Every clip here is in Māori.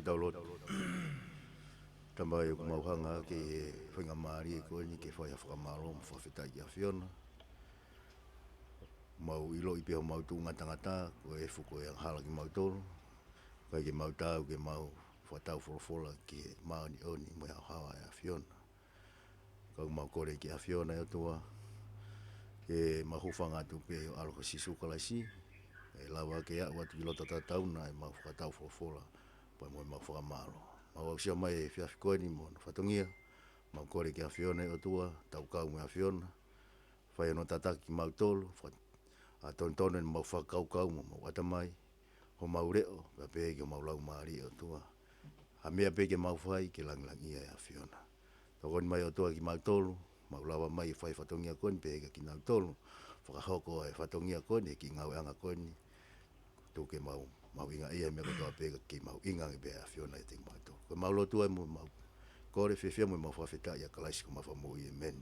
taulot. Tamai ko mauhanga ke whinga maari ko ni ke whai whakamaro mo whawhetai ki a whiona. Mau ilo i peho mau tūnga tangata ko e whuko e hala ki mau tolu. Kai ke mau tau ke mau whatau wholofola ki mau ni oni mo e hawa e a whiona. Kau mau kore ki a whiona e atua. Ke mahufanga tu pe o alo sisu kalasi. E lawa ke a watu ilota tatauna e mau whakatau wholofola. Pai mo e mau whakamaro. Mau au sia mai e whiawhikoe ni mo whatongia. Mau kore ki a whiona e atua. Tau kau me a whiona. Whai ano tataki mau tolu. A tontone mau whakau mo mau atamai. Ho mau reo. Pea pege o mau lau maari e atua. Ha mea pege mau whai ke langlangia e a whiona. Tokoni mai atua ki mau tolu. Mau lawa mai e whai whatongia koni pege ki nau tolu. Whakahoko e whatongia koni ki ngau anga koni. Tuke mau inga ia me kotoa pega ki mau inga nge bea whiona e ting mau tolu. Ko mau lotua e mo mau kore whiwhia mo mau whawhetai a kalaisi ko mawhamu i amen.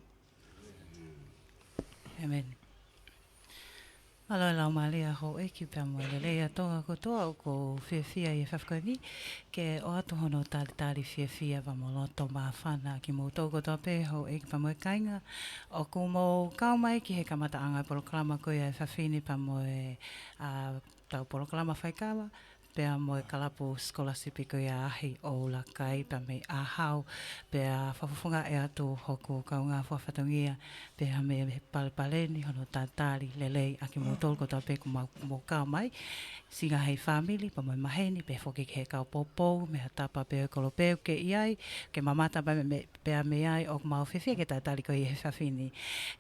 Amen. Alo lau malia ho e ki pia mo le a tonga kotoa o ko whiwhia i whawhkani ke o atu hono tali whiwhia wa mo loto maa whana ki mo tō kotoa pe ho e ki pia mo e kainga o ko mo kaumai ki he kamata anga poloklama koe e whawhini pia mo e tau poloklama whaikawa pea mo e kalapu skolasipi ko ia ahi o la kai pea me ahau pea whawhunga e atu hoku kaunga whawhatongia pea me palpaleni hono tātari lelei aki mo tolko tā peku mo kao mai singa hei whamili pa mo e maheni pea whoki ke kau popou me ha tapa pea kolopeu ke iai ke mamata pea me ai o mau whiwhia ke tātari ko i he whawhini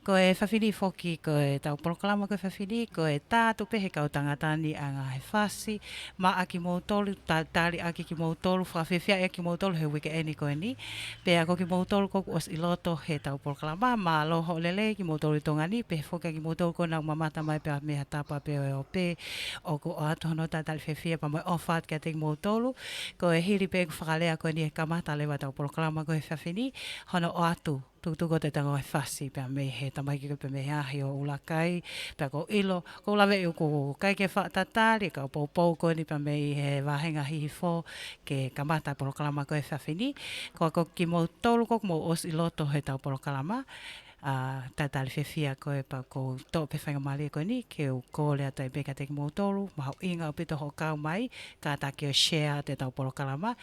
ko e whawhini whoki ko e tau polokalama ko e whawhini ko e tātu pe he kau tangatani anga he whasi ma aki mo tolu tali aki ki mo tolu whawhiwhia e ki mo tolu he wike eni ko eni pea ko ki mo tolu ko os iloto he tau polokalama ma loho lele ki mo tolu tongani pe whoka ki mo tolu ko nau mamata mai pea me ha tapa pea o pe o ko atu hono tali whiwhia pa mo ofat kia te ki mo tolu ko e hiri pe whakalea ko eni e kamata lewa tau polokalama ko he whawhini hono o atu tuko te tango e whasi pea me he tamaiki ko pe me ahi o ulakai pea ko ilo ko lawe i ko kai ke whaatatari ka popou ko ni pea me he wahenga hihi fo ke kamata polokalama ko e whawhini ko ki mo tolu ko mo os iloto he tau polokalama tatali whiwhia ko e pa ko tō pe whainga mali ko ni ke o kōle ata i beka te ki mo tolu maho inga o pito ho kau mai ka ta ke o share te tau polokalama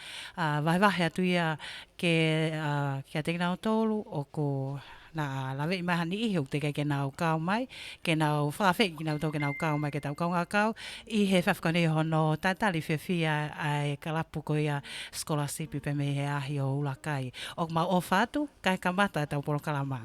wahe atu ia ke te nau tolu o ko na lawe i mahani i hau te ke nau kau mai ke nau whawhi ki nau tō ke nau kau mai ke tau kau ngā kau i he whawhkani hono tatali whiwhia ai kalapu ko ia skolasipi pe me he ahi o ulakai o ma o whātu kai kamata tau polokalama.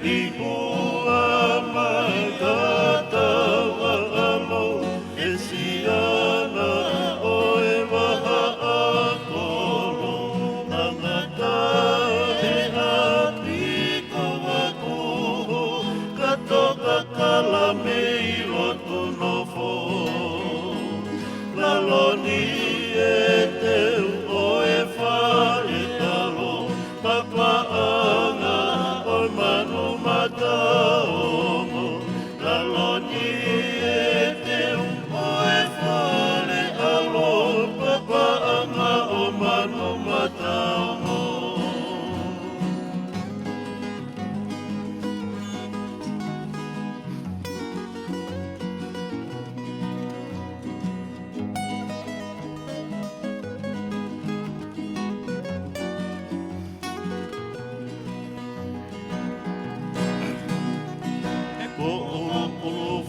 People papaanga o manu mataongo laloni e te umpo e fale alo papaanga o manu mataongo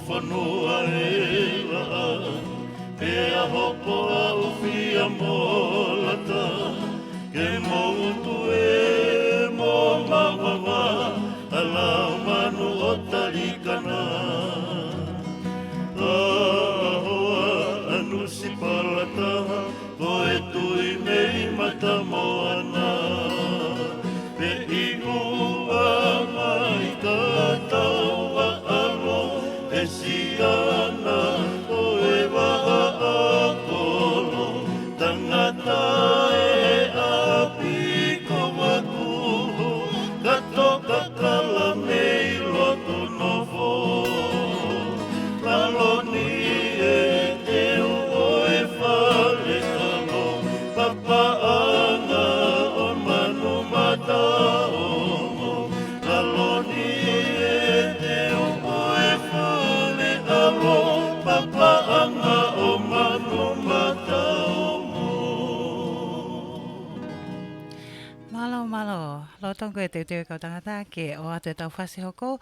Whanua e raa, pea hopo au fia molata, ke moutu e mo mawawa, alau manu o tarikana. Ahoa anu si palata, ko e tui mei mata moana, pe inua mai katau a alo, Siana o e waha a kolo tangata e api ko wakuho kato kakala mei loto novo laloni e te o e whale talo papaanga o manu mataongo laloni e te o e whale alo papaanga o manu mataongo. Malo, malo. Lo tongo e te teo kau tangata ke o atu e tau whasi hoko.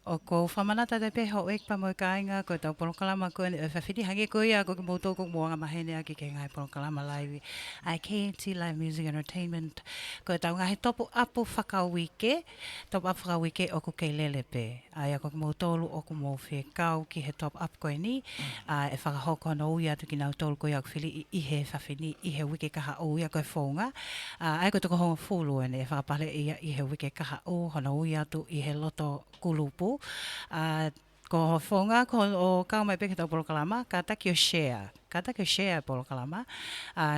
O ko whamanata te peho o ekpa mo ka inga ko tau porokalama ko e whawhiti hangi ko ia ko ki moutou ko moanga mahene aki ke ngai porokalama live. Ai KNT Live Music Entertainment ko tau ngahi topu apu whakawike. Topu apu whakawike o ko kei lele pe. Ai a ko ki moutou o ko mou whi kau ki he top up ko ni. E whakahoko no uia tu ki nau tolu ko ia ko whili i he whawhini i he wike kaha o ia ko e whaunga. Ai ko tuko honga fulu ene e whakapale ia i he wike kaha o hono uia tu i he loto kulupu. Ko whaunga ko o kau mai peke tau porokalama, ka taki o share. Ka taki o share porokalama.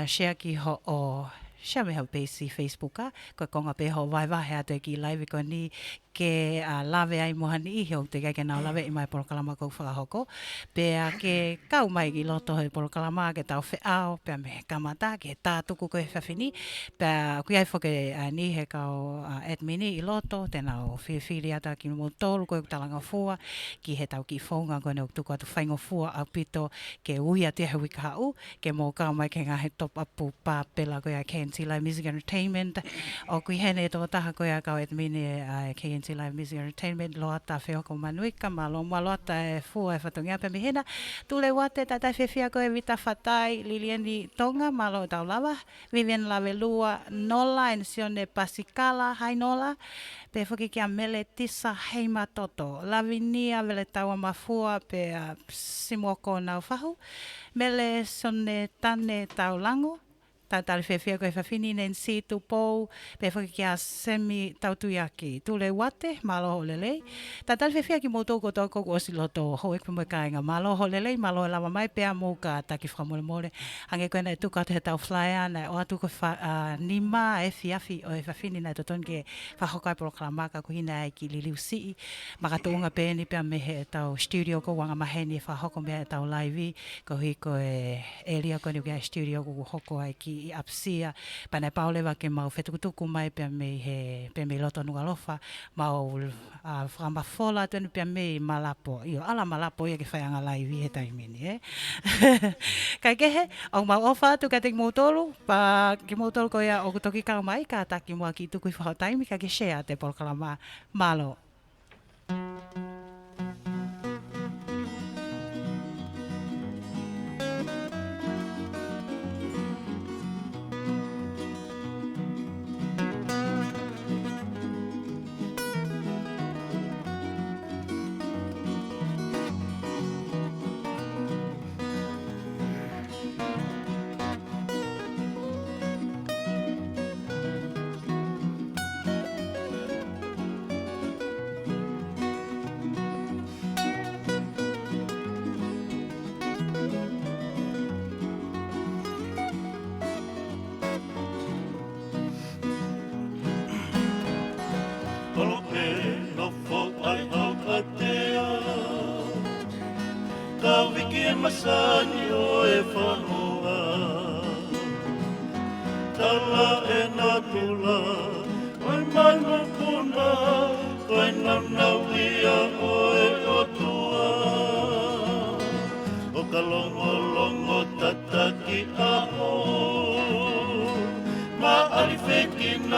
Share ki ho o share me hau pesi Facebooka. Ko konga pe ho vai vahe atu e ki live ko ni ke lave ai mohani i heo te kai ke nau lave i mai porokalama kou whakahoko. Pea ke kau mai ki loto he porokalama ke tau whiao, pea me kamata ke tātuku ko he whawhini. Pea kui ai whoke ni he kau admini i loto, tēnau whiwhiri ata ki mo tolu ko e talanga fua, ki he tau ki whaunga ko ne o tuku atu whaingo fua au pito ke uia te he wika hau, ke mō kau mai ke ngahe top upu pāpela ko ia KNT Live Music Entertainment. O kui hene e tō taha ko ia kau admini KNT Live Music Entertainment loata whioko manuika malo loata e fua e whatungia pe mihena tule wate tatai whiwhia ko e vita whatai Liliani Tonga malo tau lava Vivian Lavelua Nola en sione Pasikala hai Nola pe whaki kia mele tisa heima toto Lavinia vele taua mafua pe simoko nau whahu mele sone tane tau lango Tātari whewhia koe whawhini nen si tu pou, pe whaki kia semi tautuyaki. Tule wate, malo ho lelei. Tātari whewhia ki moutou ko tau koko osi loto ho ekpa mo kāinga. Malo ho lelei, malo e lava mai, pea mou ka taki whamole mole. Hange koe nei tuka te he tau flyer, nei o atu ko nima e fiafi o e whawhini nei totoni ke whahokai porokalamaka ko hina ai ki Liliu City. Makatounga pēni pea me he tau studio ko wanga maheni e whahoko mea e tau live. Ko hi ko e elia ko ni kia studio ko hoko ai ki i apsia pana paulewa ke mau fetukutuku mai pe me loto nugalofa mau framba fola tenu pe me malapo io ala malapo ia ke whaianga live he taimini kai ke he au mau ofa tu ka te motolu pa ki motolu ko ia o toki ka mai ka taki mo ki tuku i whahataimi ka ke share te porokalama malo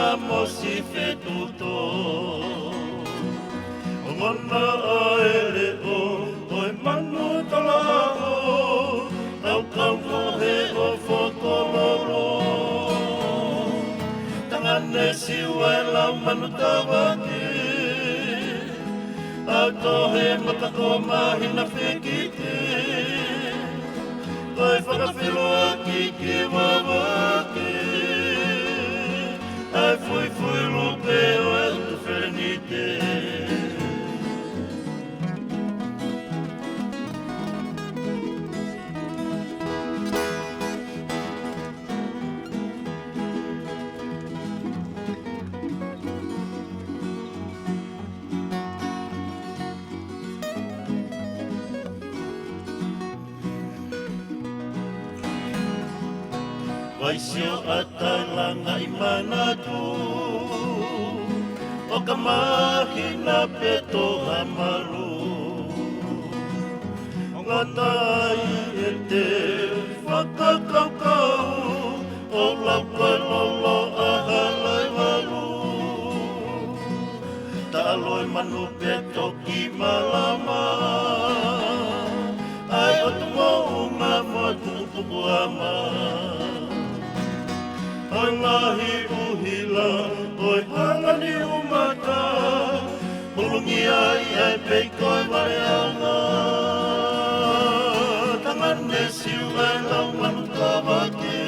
ngā mosi whetuto. O ngana ae leo, oi manu tola o, tau kampo he o whokololo. Tangane siwa e lau manu tawake, au tohe matako mahina whekite. Oi whakawhiroa ki ke wawake, ai fui lupe o e tu whenite. Waisio atai langa I manatu, o ka mahina peto hamaru. O ngā tai e te whakakaukau, o lau koe lolo a halai waru. Ta aloi manu peto ki malama, ai o tu mo ngā mo tukupuku ama. Oi ngahi uhila, oi hangani umata, mulungi ai ai pei koe wareanga. Tangane siu ai lau manu tawake,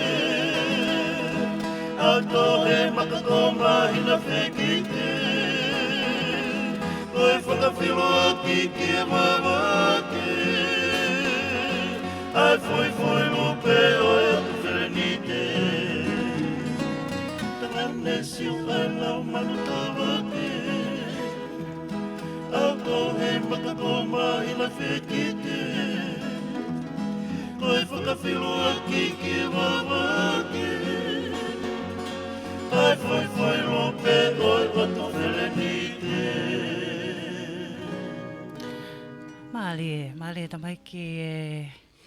au tohe makako mahina whekite. Oi whakawhiroa ki ke wawake, ai fui lupe oi atu wherenite. Siu ai lau manu tawake, au tohe makako mahina whekite. Koe whakawhiroa ki ke wawake, ai fui lope oi atu wherenite. Malie tamai ki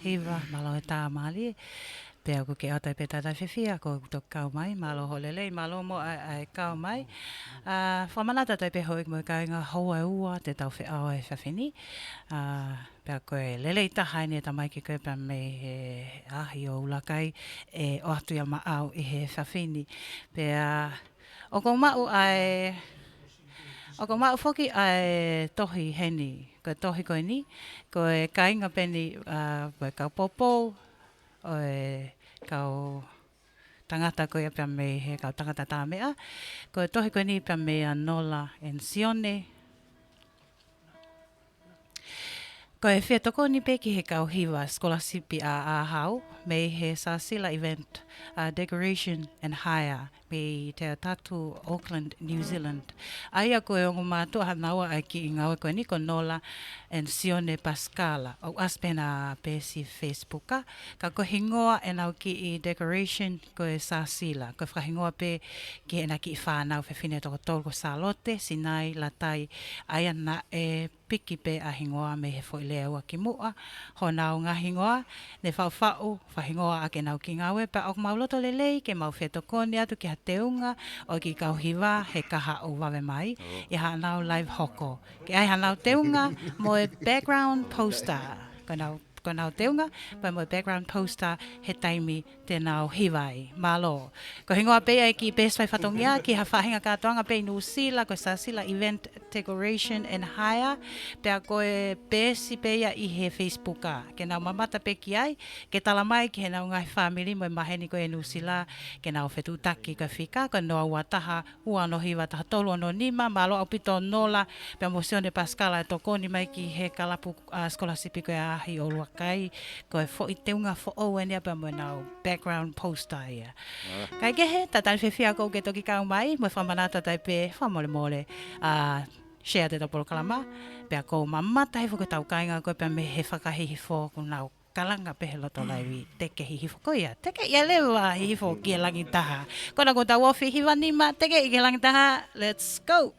hiva malo e tā malie. Pea ko ke atai pe tātai whiwhia, ko to kau mai, malo holelei, malo mo ai kau mai. Whamanata tai pe hoi mo kai ngā hoa ua te tau whiao e whawhini. Pea koe lelei tahai ne tamai ki koe pa me he ahi o ulakai e o atu ia maau I he whawhini. Pea o ko mau ai... O ko mau whoki ai tohi heni, ko tohi koe ni, koe kainga peni, koe kau popo, oe kau tangata koe pia me he kau tangata tā mea. Koe tohi koe ni pia mea Nola Encione. Koe whia toko ni pe ki he kau hiwa skolasipi a ahau me he Sasila event decoration and hire me te tatu Auckland, New Zealand. Aia koe o ngumatu hanaua ai ki ingawe koe ni ko Nola Encione Pascala. O aspena pesi Facebooka. Ka ko hingoa e nau ki I decoration koe Sasila. Koe whahingoa pe ki ena ki I whanau whewhine toko tolko Salote, Sinai, Latai. Aia na e piki pe a hingoa me he foi lea ua ki mua. Ho nau ngā hingoa, ne whau whahingoa ake nau ki ngawe, pa ok mauloto lelei, ke mau whetokone atu ki ha teunga, o ki kau hiwa, he kaha o wawe mai, I ha nau live hoko. Ke ai ha nau teunga, mo e background poster, ko nau teunga, pa mo e background poster, he taimi te nau hiwai, malo. Ko hingoa pe ai ki Best Wai Whatongia, ki ha whahinga katoanga pe Nusila, ko Sasila event decoration and hire, pea koe pesi pe ia I he Facebooka. Ke nau mamata pe ki ai, ke talamai ki he nau ngai family, mo e maheni koe Nusila, ke nau whetutaki ka whika, ko noa wataha, ua no hiwa taha tolu ano nima, malo au pito Nola, pea Mosione Pascala e toko ni mai ki he kalapu skolasipi koe ahi o Luakai, koe fo I teunga fo o enia pea mo nau background poster ia. Kai kehe, tatani whiwhia kou ke toki kau mai, mo whamanata tai pe, whamole share te tapolo kalama, pea kou mamata he whuka tau kainga koe pea me he whakahihi fo ku nau kalanga pehe loto laiwi teke hihifo ko ia. Teke ia lewa hihifo ki e langi taha. Kona ko tau ofi hiwa nima, teke I ke langi taha, let's go!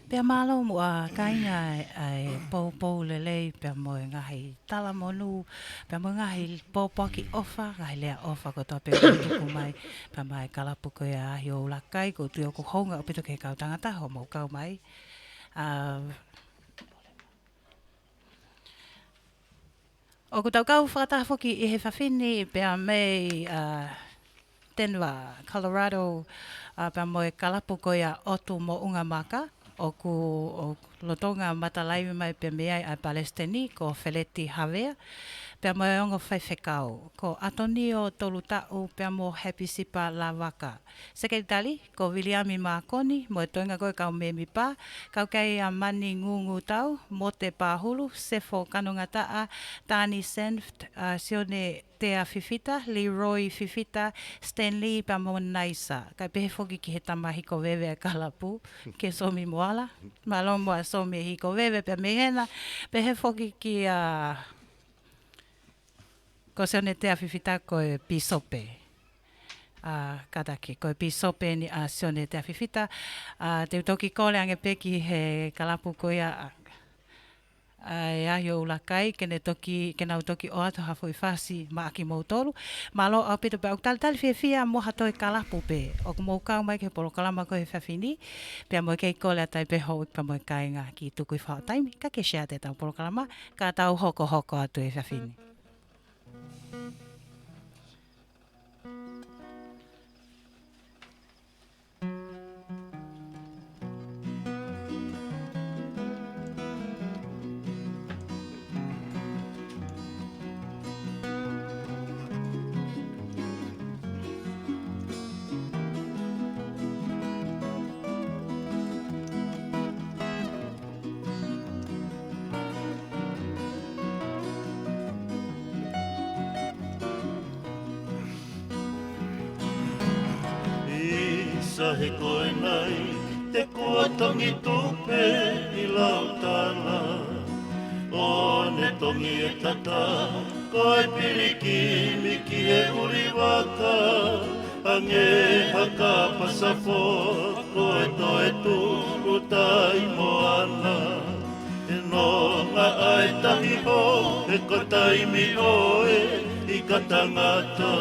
Pea malo mua kainga ai pou lelei pea mo ngahi tala monu pea mo ngahi popoki ofa ngahi lea ofa ko toa pea tuku mai pea mai kalapu ko ia ahi o lakai ko tui o ko honga o pito ke kau tangata ho mau kau mai. O ko tau kau whakataha whoki I he whawhini pea mei Denver, Colorado, pea mo e kalapu ko ia otu mo unga maka. O lotonga matalaiwi mai pe meai ai Palestini ko Feleti Havea. Pea mo e ongo whaiwhekau. Ko atoni o tolu tau pea mo Happy Sipa La Waka. Sekretari ko Williami Makoni mo e toinga koe kau me mi pā. Kau kei a mani ngungu tau mo te pāhulu. Sefo kanunga taa Tani Senft sione Tea Fifita, Leroy Fifita, Stanley pea mo Naisa. Kai pehe whoki ki he tama hiko wewe a kalapu, ke somi moala. Malomo a somi hiko wewe pea mehena. Pehe whoki ki ko sione Tea Fifita ko e pisope. Kataki, ko e pisope ni sione Tea Fifita. Te utoki kole ange peki he kalapu ko ia ai ahi o ulakai, kena utoki o ato hafo I whasi ma aki moutoru. Malo au pito pe au tali fia mo hato e kalapu pe. O ko mou kau mai ke polo kalama ko he whawhini. Pea mo kei kole a tai pe hou pa mo kainga ki tuku I whao taimi. Ka ke shea te tau polo kalama. Ka tau hoko atu e whawhini. Sa he koe nai, te kua tongi tupe I lautala. O ne tongi e tata, koe piriki miki e uri waka. Ange haka pasafo, koe toe tu utai moana. E no ngā ai tahi ho, e ko taimi oe I ka tangata.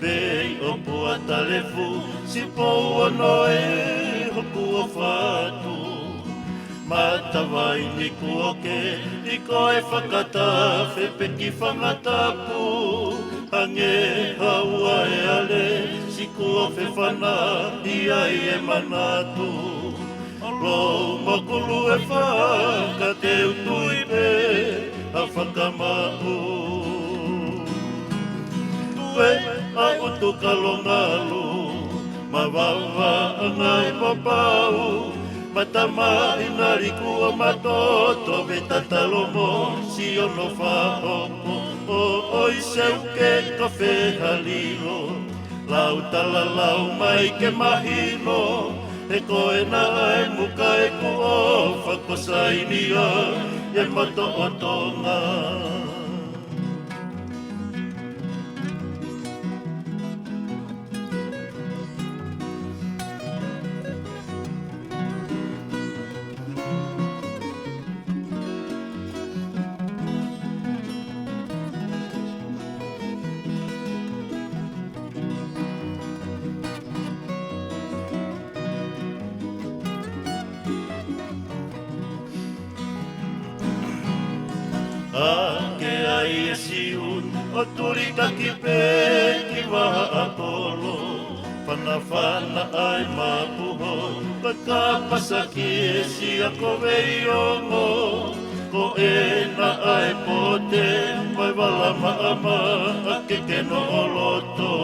Pei o pua talefu, si pou anoe hoku o whatu. Matawai ni kuoke, I koe whakata, whepeki whangatapu. Ange haua e ale, si kua whewhana, I ai e manatu. Lo makulu e whaka te utui pe, a whakamau. A utu kalongalu, mawawa angai papau. Matama inari kua matoto, veta talomo, si ono whahoko. O oi seuke ka whehalilo, lau talalau mai ke mahino. E koe na ai muka e kua whakosainia, e mato o tonga. Ake ai e siun, o turika ki pe ki waha apolo. Whanawhana ai mapuho, ka kapasaki e si a kowe I ongo. Ko e na ai pote, mai wala maama a kekeno o loto.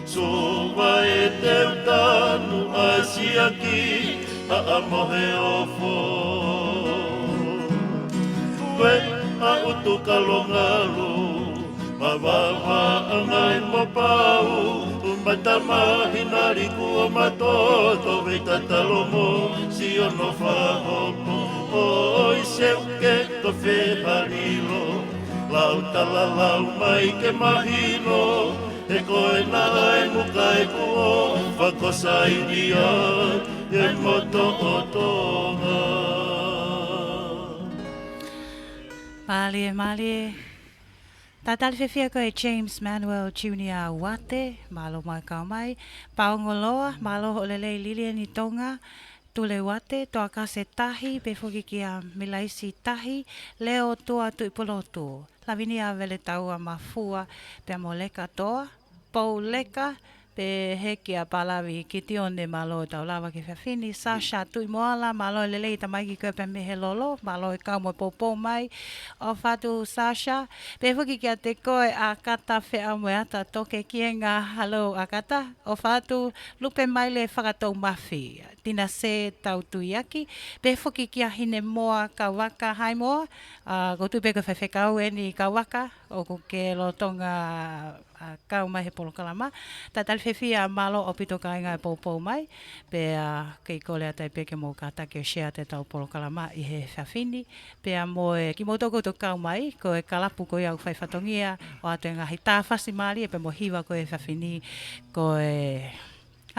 Suwa e te utanu ai si aki, a amohe ofo. A utu kalongalu, mawawa angai mopau. Matama hinari kua matoto, veita talomo, si ono whahoko. Oi seuke ka wheharilo, lau talalau mai ke mahino. E koe na ai muka e kua, whakosainia, e moto o tonga. Mali. Tatali whewhia koe James Manuel Junior Wate, malo mai kau mai, paongoloa, malo o lelei Lilian i Tonga, tule Wate, toa kase tahi, pe whuki ki a Milaisi tahi, leo tua tu ipolotu. Lavini a vele taua mafua, pe mo leka toa, pou leka, pe heki a palawi ki tione malo tau lava ki whawhini, Sasha tui moala, malo lelei tamaiki koe pe mehe lolo, malo i kau mo popo mai, o whatu Sasha, pe whuki ki a te koe a kata whea moe ata toke kienga halo a kata, o whatu lupe mai le whakatou mawhi, tina se tau tuiaki, pe whuki ki a hine moa kawaka hai moa, ko tupe ko whewhekau e ni kawaka, o ko ke lotonga kau mai he polo kalama, ta tal whewhia malo o pito kainga e poupou mai, pe kei kole atai peke mo ka take o shea te tau polo kalama i he whawhini, pe moe ki mo toko to kau mai, ko e kalapu ko iau whai whatongia, o atu e ngahi tāwhasi maali, e pe mo hiwa ko e whawhini, ko e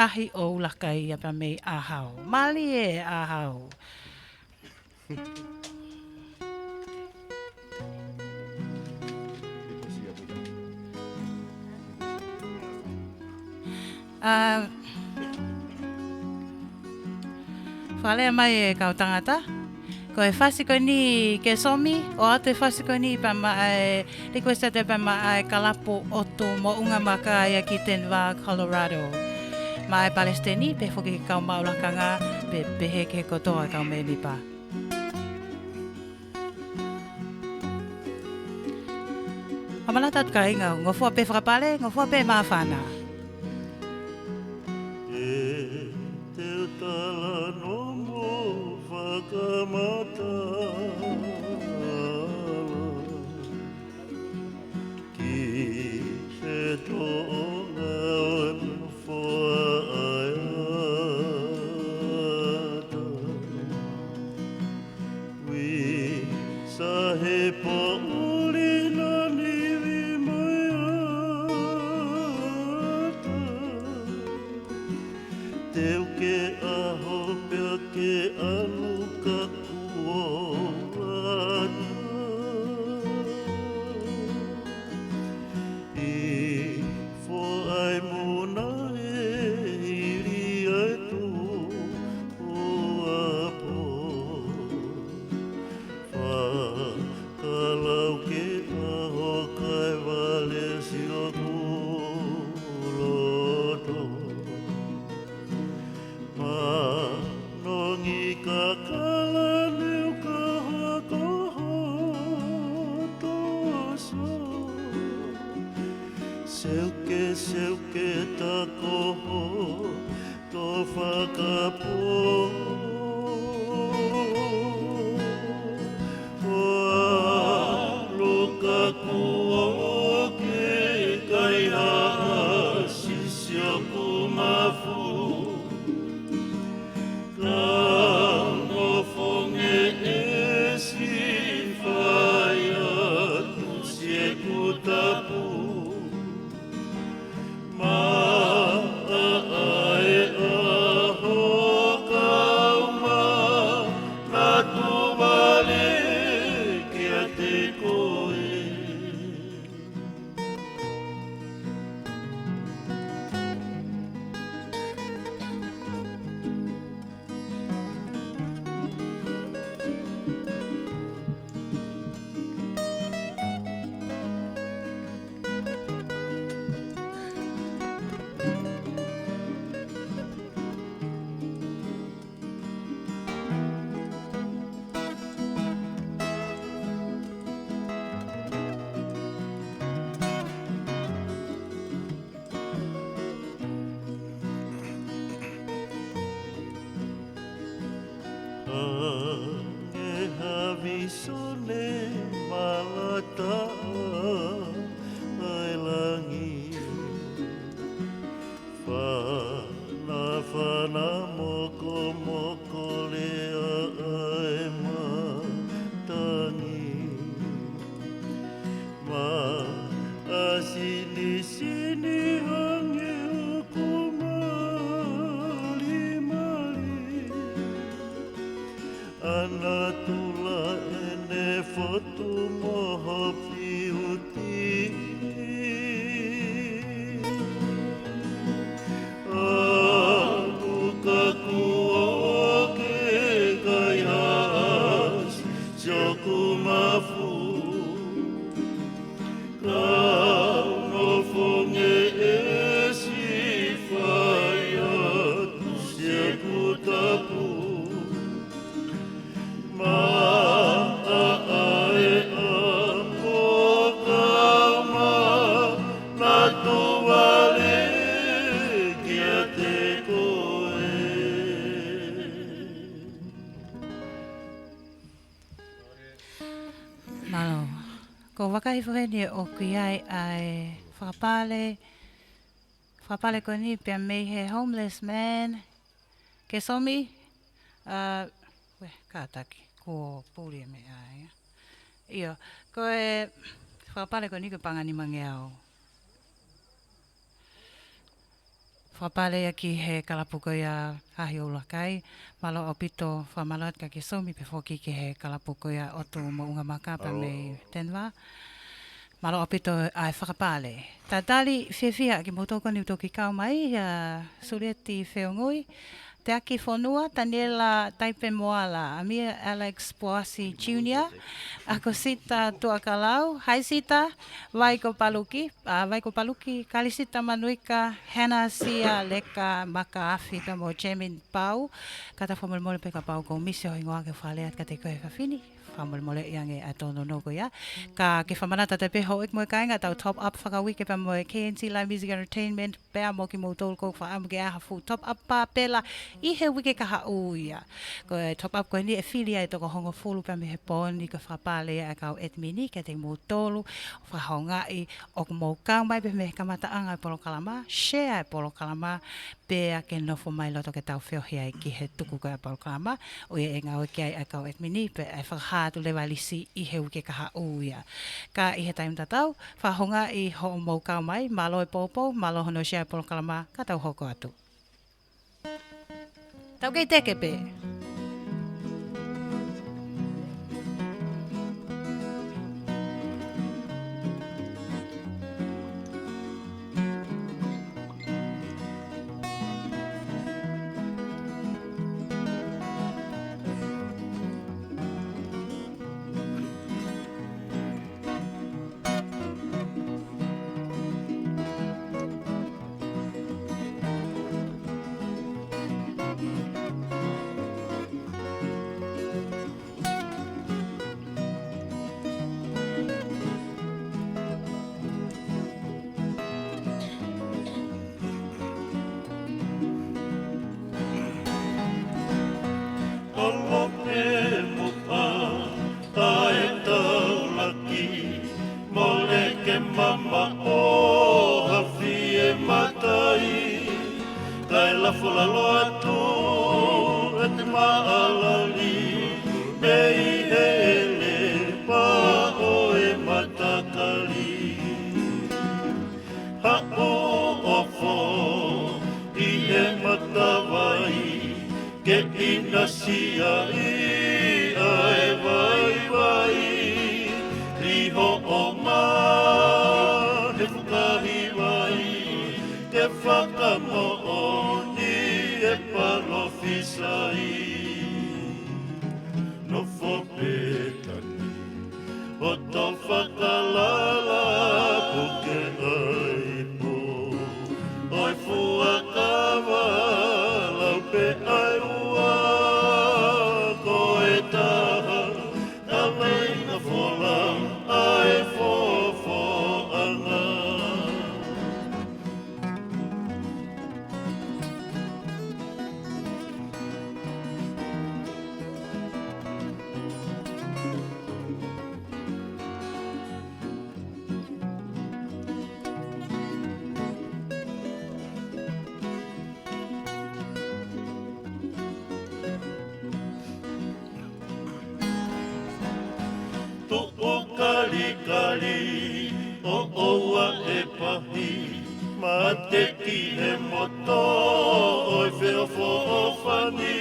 ahi o ulakai a pa mei ahau. Mali e ahau. Whalea mai e kau tangata. Ko e whasi koe ni ke somi, o atu e whasi koe ni pa mai, requesta te pa mai kalapo oto mo unga maka ia ki Denver, Colorado. Mai Palestini, pe whuki ki kau maulakanga, pe pehe ke kotoa kau me mi pa. Hamalata tu ka inga, ngofua pe whakapale, ngofua pe maafana. na tula ene fotu moho piuti. Aku kaku oke kayas joku mafu. Kau nofonge esi fayat siaku tapu. Malo, ko wakahiwhene o kui ai whakapale ko ni pia mei he homeless man, ke somi, kātaki, ko pūria me ai. Ia, ko e whakapale ko ni ko pangani mangeau. Whapale aki he kalapuko ia hahi ulakai, malo o pito whamalat ka ke somi pe whoki ke he kalapuko ia otu mo unga maka pa me tenwa. Malo o pito ai whakapale. Tā tali whiawhia ki motoko ni utoki kau mai, sureti whiongui, te aki whonua, Daniela Taipe Moala, Amir Alex Poasi Jr., ako Sita Tuakalau, hai Sita, Waiko Paluki, Kalisita Manuika, Hannah Sia Leka Maka Afita mo Jemin Pau, kata whamole peka pau ko misi o ingoa ke whaleat ka te koe whawhini, whamole iange a tono noko ia, ka ke whamanata te peho ik moe kainga tau top up whakawike pa moe KNC Live Music Entertainment, pēa mo ki mo tolu kou whaamuke aha fu top up pa pela, i he wike ka hau ia. Ko e top up koe ni e whilia e toko hongo fulu pa me he pōni ka whapale a kau et mini ka te mo tolu, whahonga i o mo kau mai pe me kamata anga e polo kalama, share e polo kalama, pēa ke nofo mai loto ke tau whiohia i ki he tuku koe a polo kalama, o e ngau ki ai a kau et mini pe e whakahatu le walisi i he wike ka hau ia. Ka i he taim tatau, whahonga i ho mo kau mai, malo e popo, malo hono share e polo kalama, ka tau hoko atu. Tau kei teke pē. Mama o hafi e matai Kai la fula loatu e te maalali Nei ele pa o e matakali Ha o ofo i e matawai Ke ina sia i a e vai vai Riho o ma he fukahi wai Ke whakamooni e palofisai No whopetani O to whakalala puke aipo Oi fuakawa laupe ai ua Ko e taha ka wenga fola ai fofo anga Kali o oua e pahi Ma te ki he moto oi whio fo o whani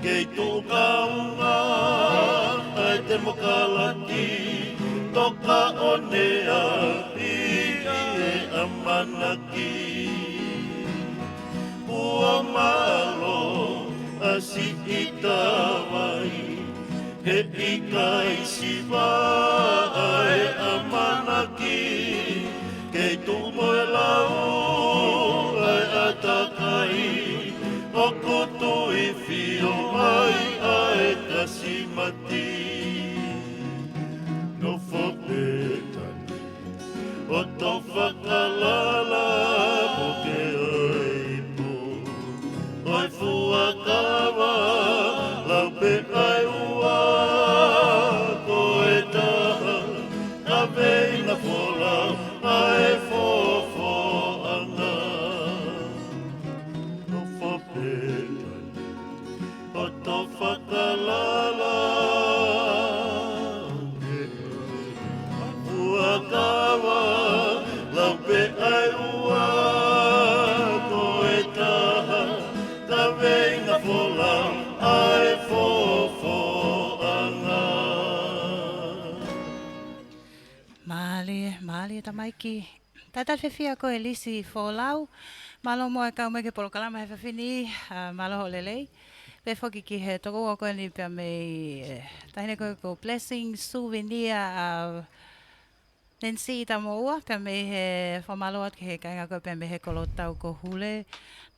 Kei tukaunga ai te mokalaki toka onea i e amanaki ua malo asi itawai he ikai siwa ai amanaki kei tumoe lau ai atakai o kutui fio ai ai kasimati no fopetani o to whakalala po ke aipo oi fuakawa lau pe ai ua ko e taha ka veina fola ai fofo anga no fopetani o to whakalala fuakawa lau pe ai ua ko e taha ka veina fola ai fofo anga Maali tamaiki. Tata fefia ko elisi folau. Malo mo e kau me ke polokalama he fefini malo ho lelei. Pe foki ki he toko o ko ni pe me tahine ko blessing souvenir Nensi ta moa pe me he whamalo at ki he kainga ko pe me he kolotau ko hule.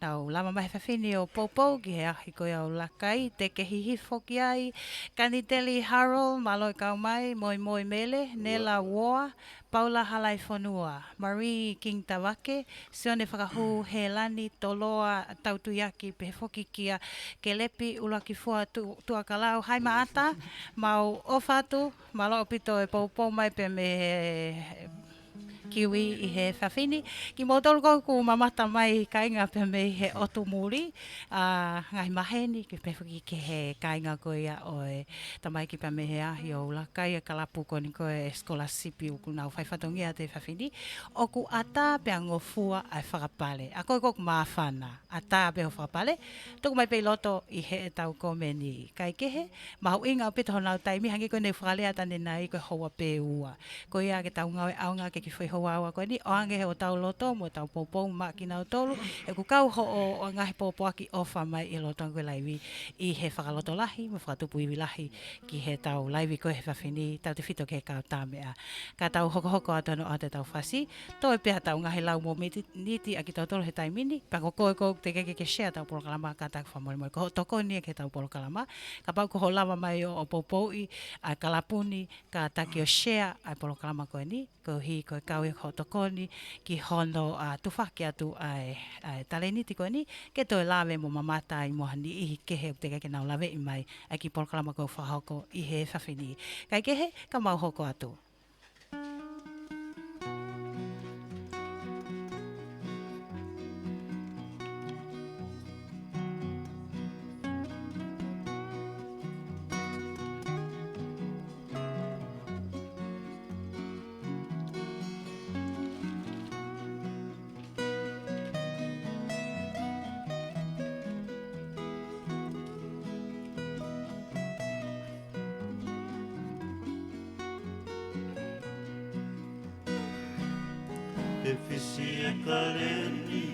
Nau lama mai whawhini o popo ki he ahi ko au lakai. Te ke hihi foki ai. Kaniteli Harold, malo i kau mai. Moi moi mele. Nela Woa. Paula Halai Fonua. Marie King Tawake. Sione whakahu he lani toloa tautuyaki pe foki kia. Ke lepi ulaki fua tua kalau. Hai maata. Mau ofatu. Malo opito e popo mai pe me kiwi i he whawhini. Ki motolo ku mamata mai kainga pe me he otu muri. Ngai maheni ki pewhiki ki he kainga ko ia o e tamai ki pe me he ahi o ulakai e kalapu ko ni ko e skolasipi uku nau whaiwhatongi a te whawhini. Oku ata pe angofua ai whakapale. A koe koku maafana. Ata pe o whakapale. Tuku mai pe loto i he e tau komeni. Kai kehe. Mahu inga o pito honau taimi. Hangi koe nei whakalea tane nai koe hoa pe ua. Ko ia ke tau ngawe aunga ke ki whai hoa awa koe ni. O ange he o tau loto mo tau popou maki nau tolu. E ku kau ho o ngahi popo aki ofa mai i loto koe laiwi. I he whakaloto lahi. Mo whakatupu iwi lahi. Ki he tau laiwi koe he whawhini. Tau te whito ke kau tāmea. Ka tau hoko hoko atono o te tau whasi. Toi pia tau ngahi lau mo niti aki tau tolo he taimini. Pako koe koe te ke share tau polokalama. Ka tau whamori moi. Ko toko ni e ke tau polokalama. Ka pau ko ho lava mai o popoi. A kalapuni. Ka taki o share. Ai polokalama koe ni. Ko hi koe kau i ho toko ni. Ki hono tufaki atu ai taleniti koe ni. Ke toi lawe mo mamata i mohani i ke he te ke nau lawe i mai. Ai ki polokalama koe whahoko i he whawhini. Kai ke he ka mau hoko atu. E fisi e kareni,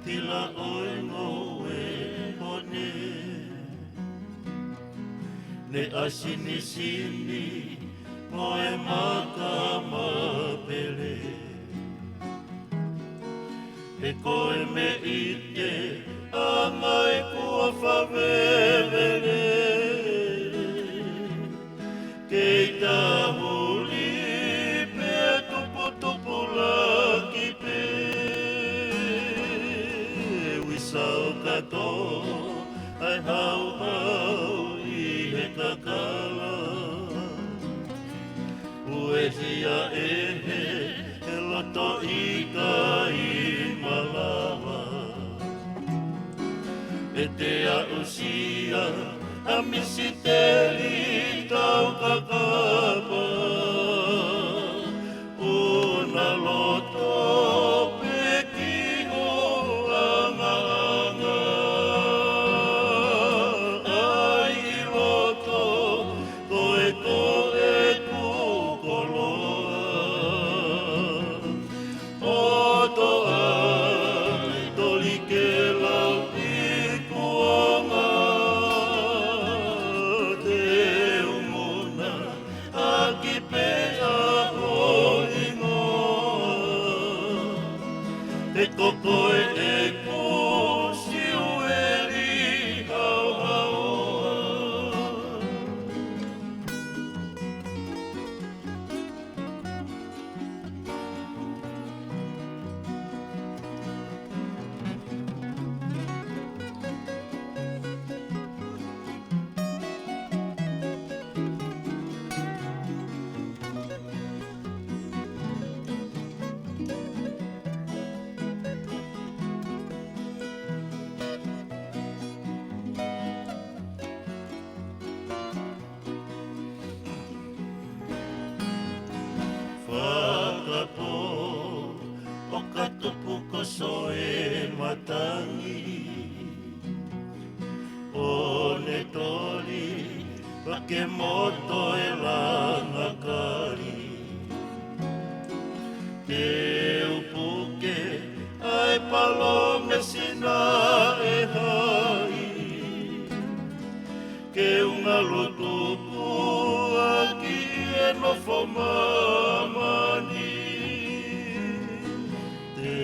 tila oingo e hone. Ne asini sini, mo e maka mapele. E koe me ite, angai kua whawewele. Kei tahuli, pe tupu tupu laki pe. Wisau kato, ai hau hau i he kakala. Uehia e he, e loto i ka i malawa. E te a usia, a misiteli tau kakapa. Una loto peki ho anga anga. matangi o ne toli pake moto e langa kari te upuke ai palome sina e hai ke unga lotupu aki e no fomamani te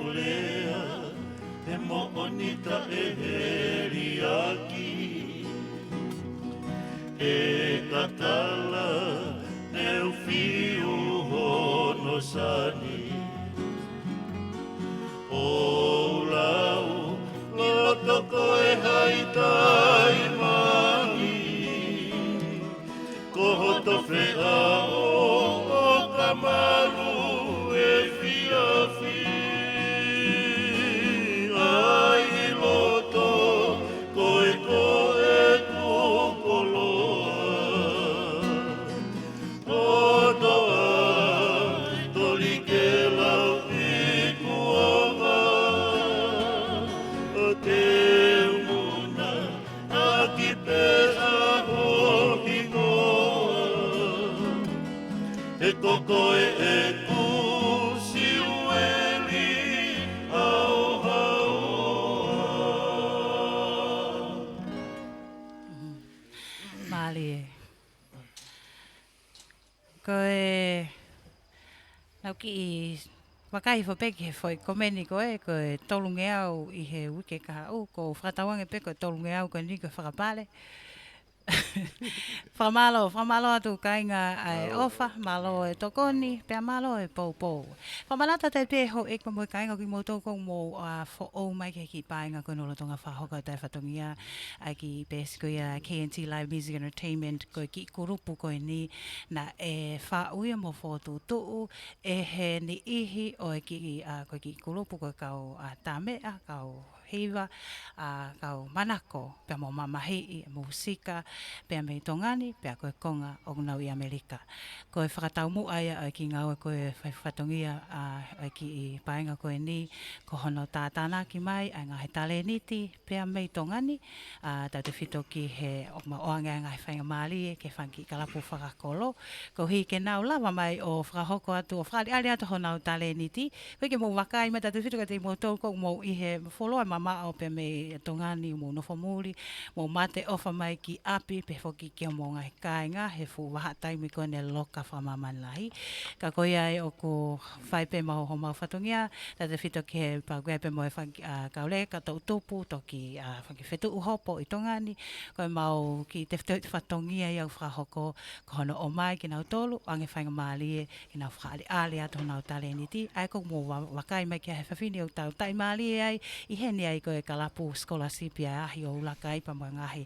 ulea e mo'onita e heri aki e katala ne ufiu hono sani o lau lotoko e haitai mangi koho tofea o kamaru e fiafi ai loto koe koe kukoloa o doa toli ke lau ikuanga o te umuna aki pesa hoki ngoa e koko e kusi ueli au haoa. Mali e. Koe nau ki I wakai whapeke foi komeni koe tolunge au I he wike kaha u ko whakatawange pe koe tolunge au koe ni koe whakapale. Whamalo atu kainga ai ofa, malo e tokoni, pia malo e pou. Whamanata te peho e kwa moe kainga ki moto ko mo fo o mai ke ki painga koe nolo tonga whahoka tai whatongia ai ki pesiko ia KNT Live Music Entertainment koe ki kurupu koe ni na e wha uia mo fotu tuu e he ni ihi o e ki koe ki kurupu koe kau tamea, kau hiva, kau manako, pia mo mamahi I musika, pia mei tongani, pia koe konga o nau I Amerika. Koe whakatau mu aia ai ki ngau koe whaifatongia ai ki I paenga koe ni, ko hono tātana ki mai, ai ngahe tale niti, pia mei tongani, tau te whito ki he o oanga ngahe whainga maali ke whanki kalapu whakakolo, ko hi ke nau lava mai o whakahoko atu, o whakali ali atu honau tale niti, koe ke mo wakai mai tau te whito ka te mo toko mo I he wholoa mama o pe me tongani mo nofo muri, mo mate ofa mai ki api, pe foki ki o mo ngai kainga, he fu waha taimi kone loka whamamanahi. Ka koe ai o ko whaipe maho ho mau whatongia, ta te whito ki he pāguea pe mo e kaule, ka tau tupu, toki whanki whetu uhopo I tongani, koe mau ki te whatongia I au whahoko, ko hono o mai ki nau tolu, ange whainga maalie, ki nau whaali ali atu nau tale niti, ai ko mo wakai mai ki he whawhini o tau tai maalie ai, I heni ai koe kalapu scholarship ai ahi o ulakai pa mo ngahi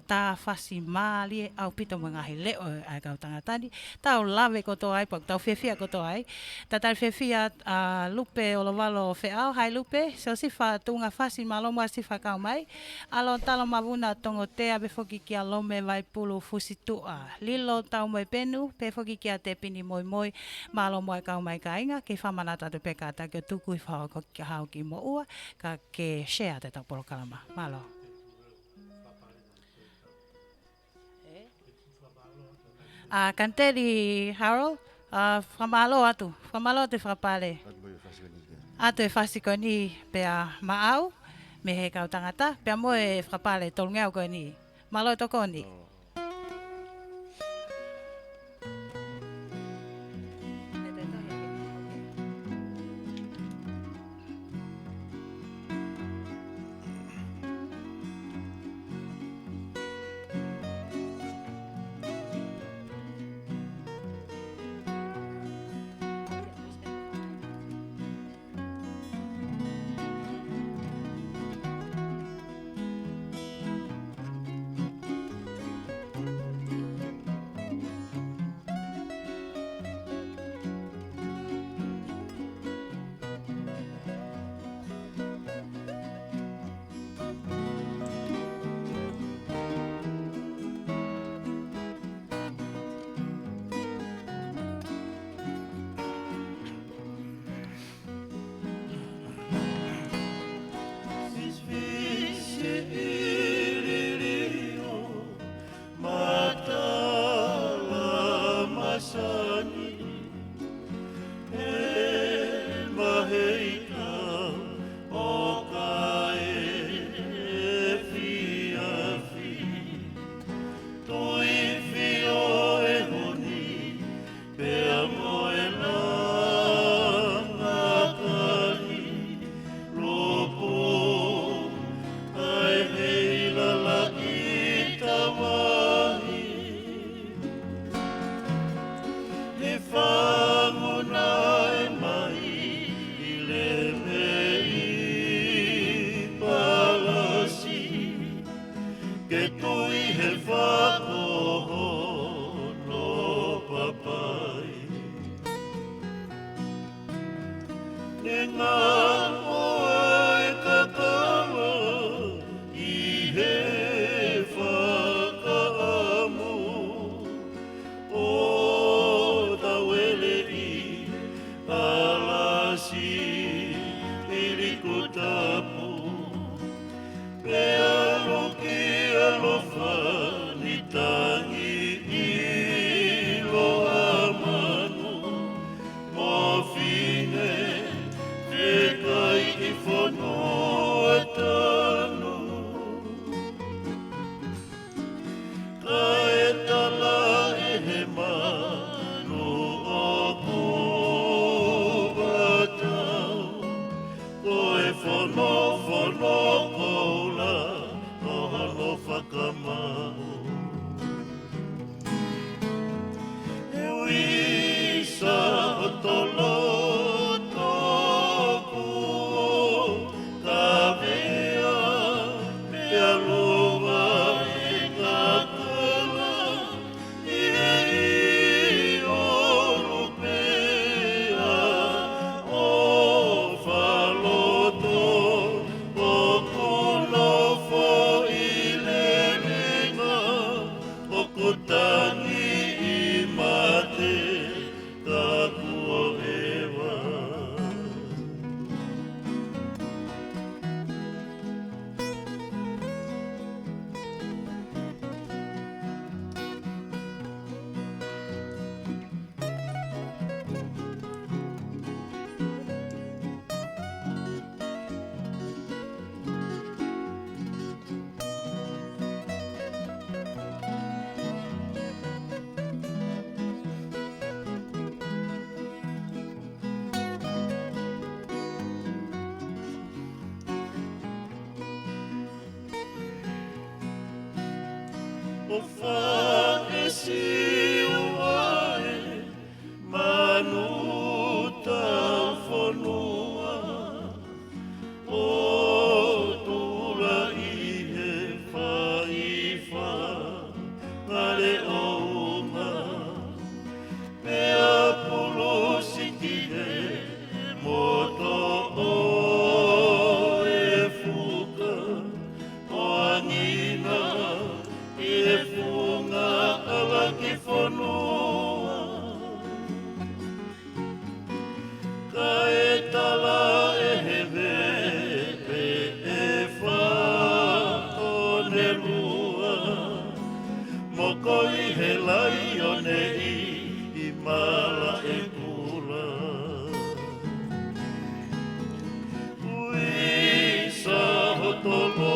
tā whasi maalie au pito mo ngahi leo ai kau tangatani tau lave koto ai pa tau whiawhia koto ai ta tau whiawhia lupe o lo walo whiau hai lupe so sifa tunga whasi malomo a sifa kau mai alo talo mawuna tongo tea befoki ki alome vai pulu fusitua lilo tau moi penu befoki ki a te pini moi moi malomo ai kau mai kainga ki whamanata te peka ta ke tuku I whao ki hao ki mo ua ka ke share te taporo kalama. Malo. Kanteri Harold, whamalo atu te whapale. Atu e whasikoni pea maau, me he kau tangata, pea mo e whapale tolungeau koe ni. Malo e toko ni. ke tui he whakoho no papai. Ne ngā oe kakawa I he whakaamu o tawele I alasi iriku tapu. Pea loki alofa ni tangi I loa manu mo fine te kai I whanua tanu. Ka e tala e he manu o kuvatau. Ko e whono koula o hano whakamau. E wisa o tolo tōku ka mea mea lua e ka kala I olu pea o whaloto o kunofo I lerenga o kutangi I mate ka kua ewa. O whaesi uae manuta whanua o tula I he whaiwha ngare o unga mea polo siki he moto o e fuka o angina I e funga ala ki whanua. Ka e tala e he vepe e whakone lua. Moko I he lai o nei I mala e kula. Uisa ho tolo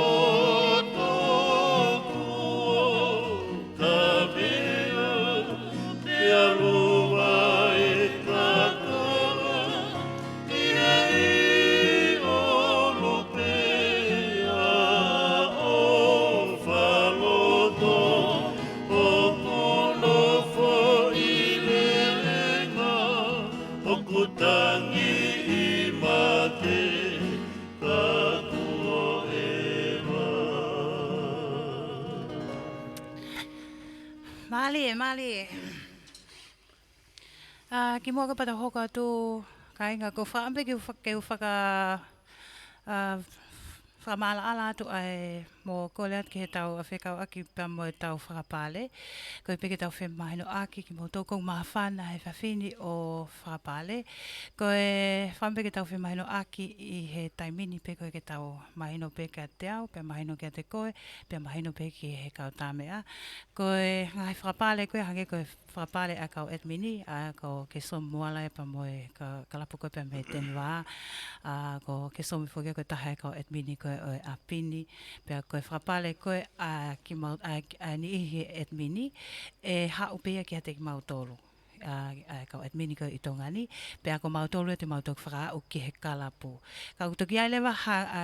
Tangi I mate ka kua ewa. Mali. Ki mua ka pata hoka tu ka inga ko whaampe ki whaka whamala ala atu ai mo koleat ki he tau a whekau aki pa mo e tau whakapale. Ko I peke tau whemahino aki ki mo tōkou mawhana he whawhini o whakapale. Ko e whampe ke tau whemahino aki I he taimini pe koe ke tau mahino pe ka te au, pe mahino ke te koe, pe mahino pe ki he kau tāmea. Ko e ngai whakapale koe hange koe whakapale a kau etmini, a ko ke som muala e pa mo e ka lapu koe pe me tenu wā. Ko ke somi whoke koe taha e kau etmini koe o e apini, pe a koe whakapale koe a ni ihi etmini, e hau pia ki hate ki mautoro. kau admini ko itongani pe ako mautolo te mautok fra o ki he kalapu kau toki ai lewa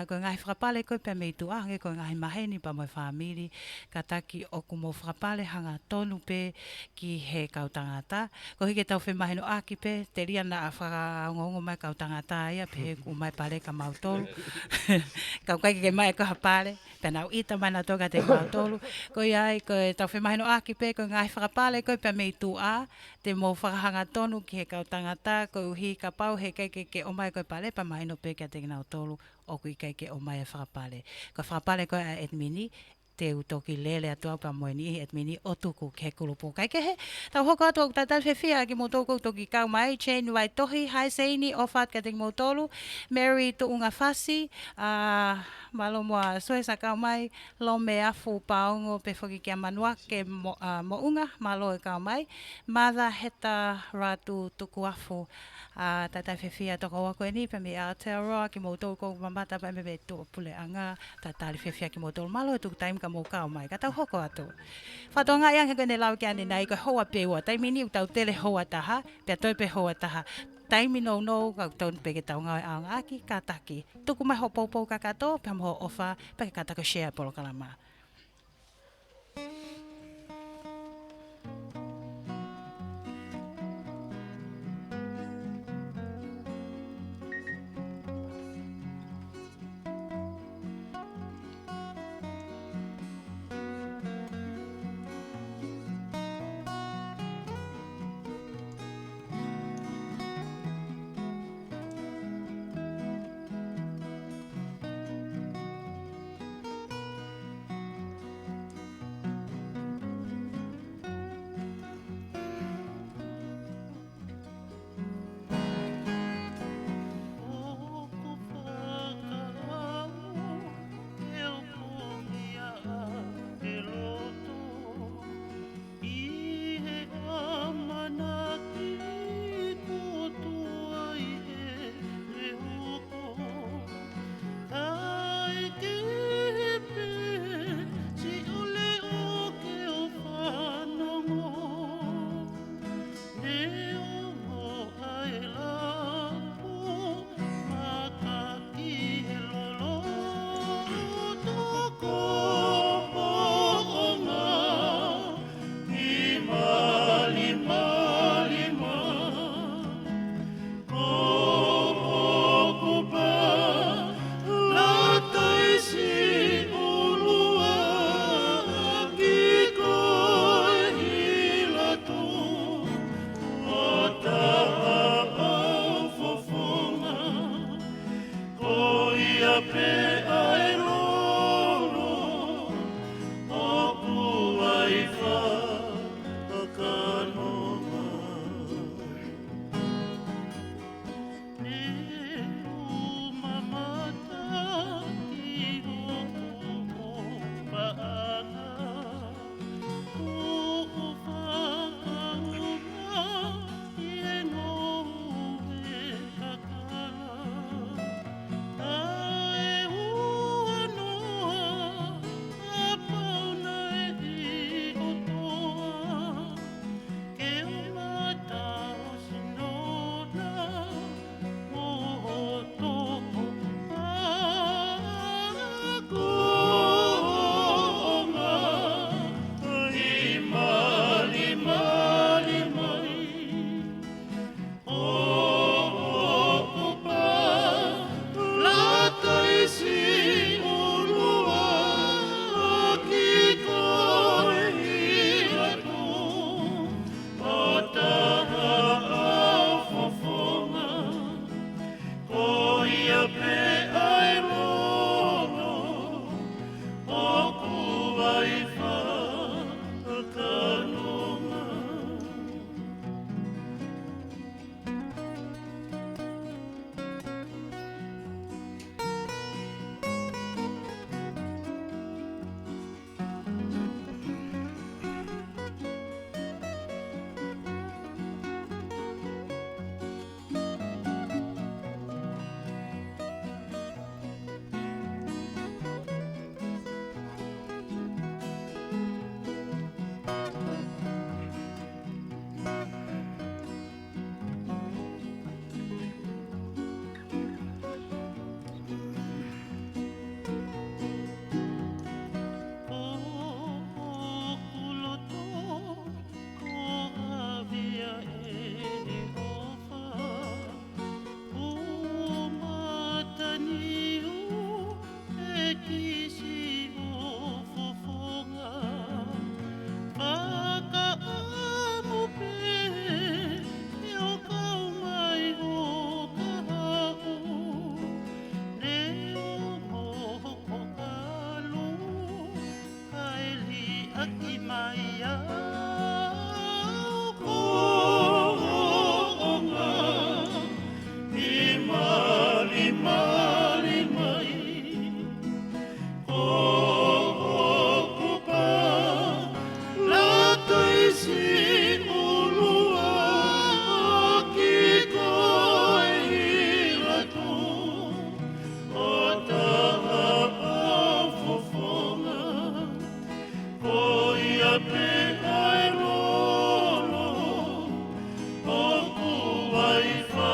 ko ngai frapale ko pe me tu ange ko ngai maheni pa mo family kataki o ko mo frapale hanga tonu pe ki he kau tangata ko hike tau fe maheno aki pe te ria na fra ngongo mai kau tangata ia pe ku mai pale ka mautolo kau kai ke mai ko hapale pe na ita mana toka te mautolo ko ia ko tau fe maheno aki pe ko ngai frapale ko pe me tu a te mo whakahanga tonu ki he kau tangata, ko uhi ka pau he kai ke o mai koe pale, pa mai no pe kia te ngau tolu, o kui kai ke o mai e whakapale. Ko whakapale koe a Edmini, te utoki lele atua pa moeni Edmini, o tuku ke kulupu kai ke he. Tau hoko atu o tatal whewhia ki mo toko toki kau mai, Chain Wai Tohi, Hai Seini, Ofat kia te mo tolu, Mary tu unga whasi, malo moa soe sa kau mai, lo me afu paongo pe whoki kia manua ke mo unga, malo e kau mai, Mother heta ratu tuku afu, tatai whewhia toko wako e ni, pe me Aotearoa ki mo toko mamata pa me me tō pule anga, tatali whewhia ki mo tolu, malo e tuku taim ka mo kau mai, ka tau hoko atu. Whatonga iang he koe ne lau ki ane nei, ko hoa pewa, taimini u tau tele hoa taha, pia toi pe hoa taha, taimi no no ka tau peke tau ngau au ngaki ka taki tuku mai ho popo ka kato pe mo ofa pe ka taka share polo kalama aki mai au ko onga imali mali mai ko kupa la toisi ulua ki ko ila tu o taha afofonga ko ia pe ai lolo o kuai fa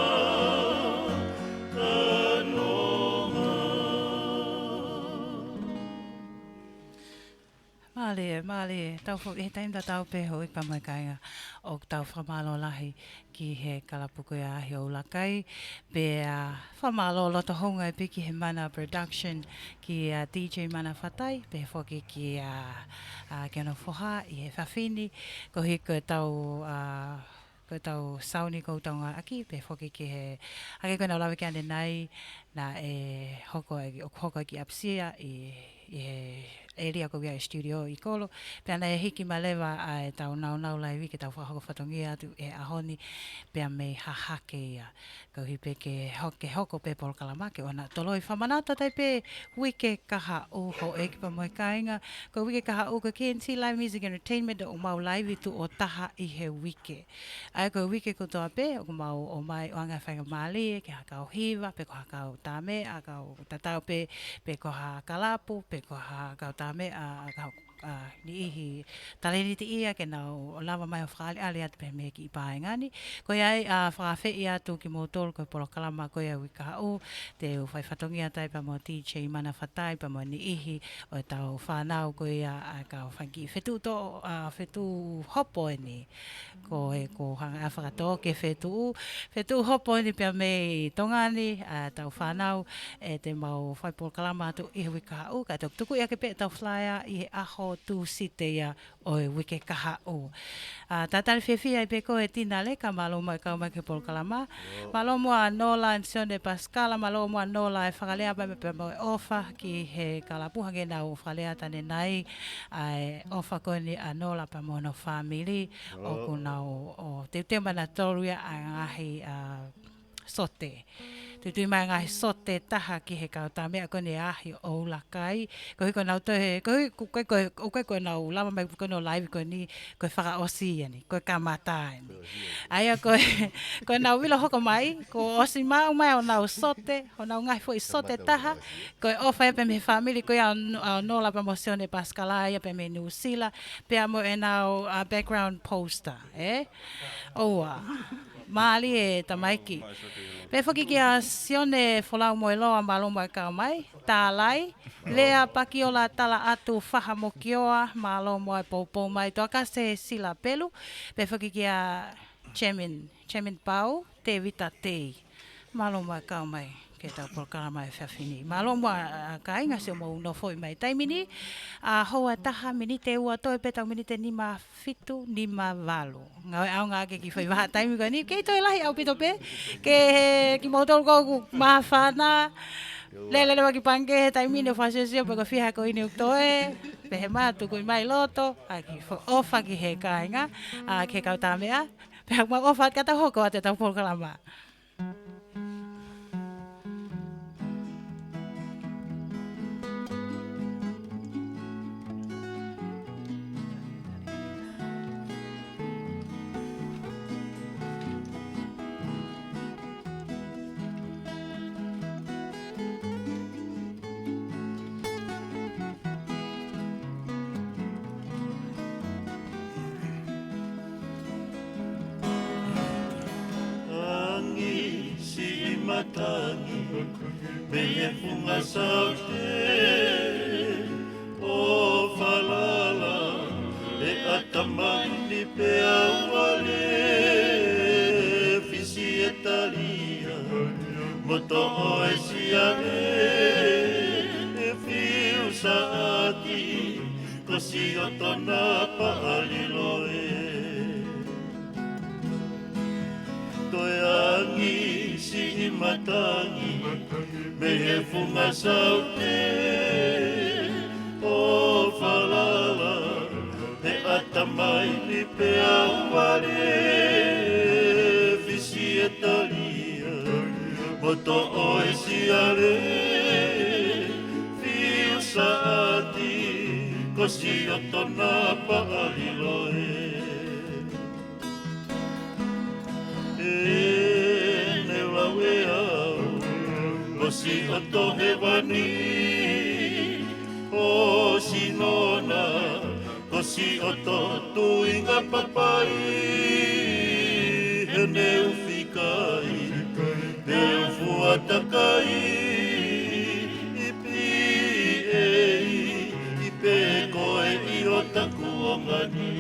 Male, tau fo e taim da tau peho I pa mai kainga o tau whamalo lahi ki he kalapuko ia ahi o lakai. Be whamalo loto honga e piki he mana production ki DJ Mana Whatai. Be whoki ki Kiano Foha I he whawhini. Ko hiko ko tau sauni ko taunga aki. Be whoki ki he ake koe nau lawe ki ane nai na e hoko ki apsia I he area ko ia studio I kolo. Pea nei hiki malewa e tau nau lai wiki tau whahoko whatongi atu e ahoni pea me hahake ia. Ko hipe ke hoko pe polo kalamake wana toloi whamanata tai pe wike kaha o ho ekipa moe kainga. Ko wike kaha o ko KNC Live Music Entertainment o mau live tu o taha I he wike. Ai ko wike ko toa pe o mau o mai o anga whainga mali ke hakao hiva pe ko hakao tame akao tatao pe ko ha kalapu pe ko ha kau tame ni ihi taleni te ia ke nau lava mai o whakali ale atu pe me ki I paengani. Ko iai whakawhi atu ki motoro ko polo kalama ko ia wika o te o whai whatongi atai pa mo DJ Mana Whatai pa mo ni ihi o tau whanau ko ia ka whanki whetu to whetu hopo ni ko e ko hanga whakato ke whetu hopo ni pia me tongani tau whanau e te mau whai polo kalama atu ihi wika o ka tuku ia ke pe tau flyer I he aho tu site ia o e wike kaha o. Tatari whiawhia I pe ko e tina le ka malo mai kau mai ke polo kalama. Malo mua nola en Sione Pascala, malo mua nola e whakalea mai pe mo e ofa ki he kalapuha ke nau whakalea tane nai ai ofa ko ni a nola pa mo no family o kunau o te mana toruia a ngahi sote. Tutui mai ngahi sote taha ki he kautamea ko ni ahi o lakai. Ko hiko nau tohe, ko nau lama mai ko no live ko ni ko whakaosi ani, ko kamata ani. Aia ko nau wilo hoko mai, ko osi mau mai o nau sote, o nau ngahi fo I sote taha, ko ofa e pe me family ko ia nola pa mo Sione Pascala ia pe me Nusila, pe amo e nau background poster, Oa. Maali e tamaiki. Pe whaki ki a Sione Folau Moe Loa malo mai ka mai, tālai, lea paki o la tala atu whaha mo kioa, malo moe poupou mai, toaka se sila pelu, pe whaki ki a Chairman Pau, te vita tei, malo mai ka mai, ke tau polkara mai whawhini. Malo moa ka inga se mo no foi mai taimini, hoa taha mini te ua toi petau mini te nima fitu, nima valo. Ngawe au ngā ke ki whai waha taimi koe ni, kei toi lahi au pito pe, ke ki mautoro kou maha whana, lele waki pange he taimi ne whasesio pe ko whiha ko ini uktoe, pe he mātu kui mai loto, ki ofa ki he kāinga, ke kau tāmea, pe hak mau ofa kata hoko a te tau polkalama. Matangi, me funga saute, o falala, e atamani pe awale, fisi etalia, moto o esiane, e fiu saati, kosi otona pa aliloe. Toeangi si matangi, me he funga saute, o falala, tamai ni pe awale visi e talia moto o e siare fiu saati kosi o tona paaliloe ne lawe au kosi o tohe wani o sinona kosi o to tuinga papai he ne ufikai he ufuatakai ipi ei ipe koe i o taku o ngani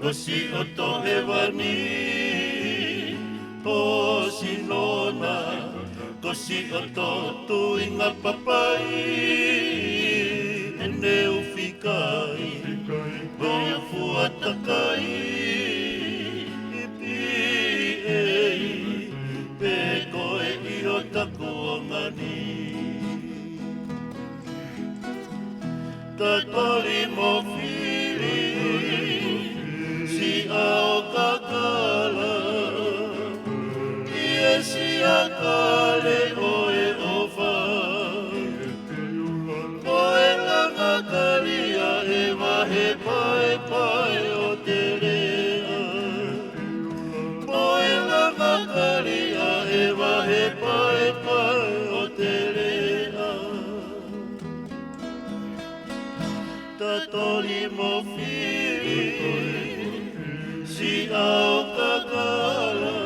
Kosi o tohe wani, o sinona, kosi o to tuinga papai, e ne ufikai, o fuatakai, ipi ei, pe koe i o taku o ngani. Tatoli mo fili, si ao kakala, ie si a kale oe ofa. Oe langa karia e wahe pae pae o te rea. Oe langa karia e wahe pae pae o te rea. Tatoli mo fili, si ao kakala,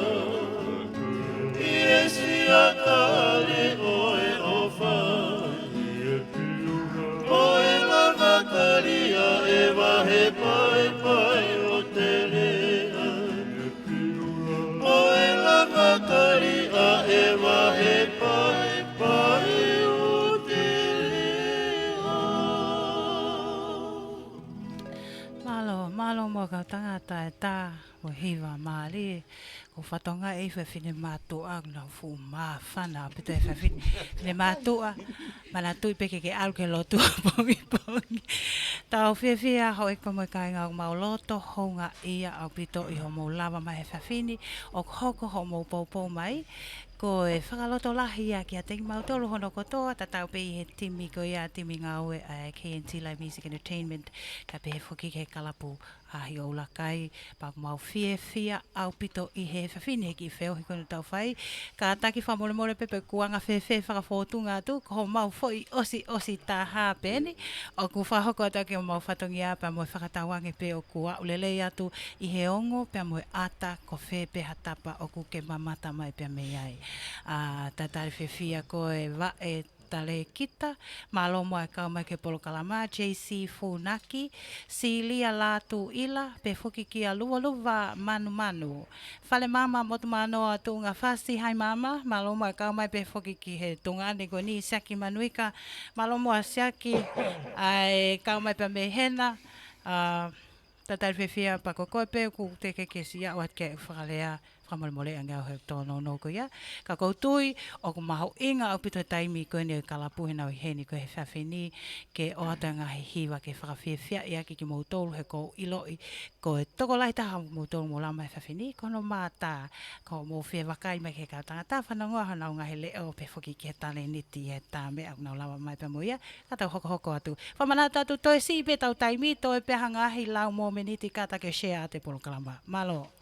ie si a kale oe ofa. Oe langa karia e wahe pae pae o te rea. Oe langa karia e wahe pae pae o te rea. Malo mo ka tangata e tā o hiwa maali ko whatonga e whine mātua na fu mā whana pita e whine mātua mana tui peke ke alu ke lotu pongi pongi tau whiawhia ho e komo kai ngau mau loto honga ia au pito i ho mau lava mai he whine o hoko ho mau poupou mai ko e whakaloto lahi a ki a tengi mau tolu hono kotoa, ta tau pe i he timi ko ia timi ngā ue a KNT Live Music Entertainment, ka pe he whuki ke kalapu a hi o lakai, pa mau whia au pito i he whawhine ki wheo hi kono tau whai, ka taki whamole mole pepe kuanga whewhe whakawhotunga tu, ko mau whoi osi tā hāpeni, o ku whahoko ata ki o mau whatongi a, pa moe whakatawange pe o kua ulelei atu i he ongo, pa moe ata ko whepe hatapa o ku ke mamata mai pe me ai. Tatari whiwhia ko e wa e tale kita, malo mo e kau mai ke polo kalama, JC Funaki, Silia Latu Ila, pe fuki ki a luwa manu. Fale mama motu manoa tunga fasi, hai mama, malo mo e kau mai pe fuki ki he tunga ane ko ni Siaki Manuika, malo mo a Siaki, e kau mai pe me hena, tatari whiwhia pa kokoe pe, ku te ke si a wat ke whakalea, whamole anga o he tono no ko ia. Ka koutui o ku maho inga au pito taimi ko ni kalapuhi na heni ko he whawhini ke o atanga he hiwa ke whakawhiawhia ia ki mou tolu he ko iloi ko e toko lai taha mou tolu mo lama he whawhini kono mātā ko mou whia wakai mai ke ka tangata whanangoa hana o ngahe leo pe whuki ki he tale niti he tā me au nau lawa mai pa mo ia ka tau hoko atu. Whamanata atu toi si pe tau taimi toi peha ngahi lau mō meniti kata ke share te polo kalama. Malo.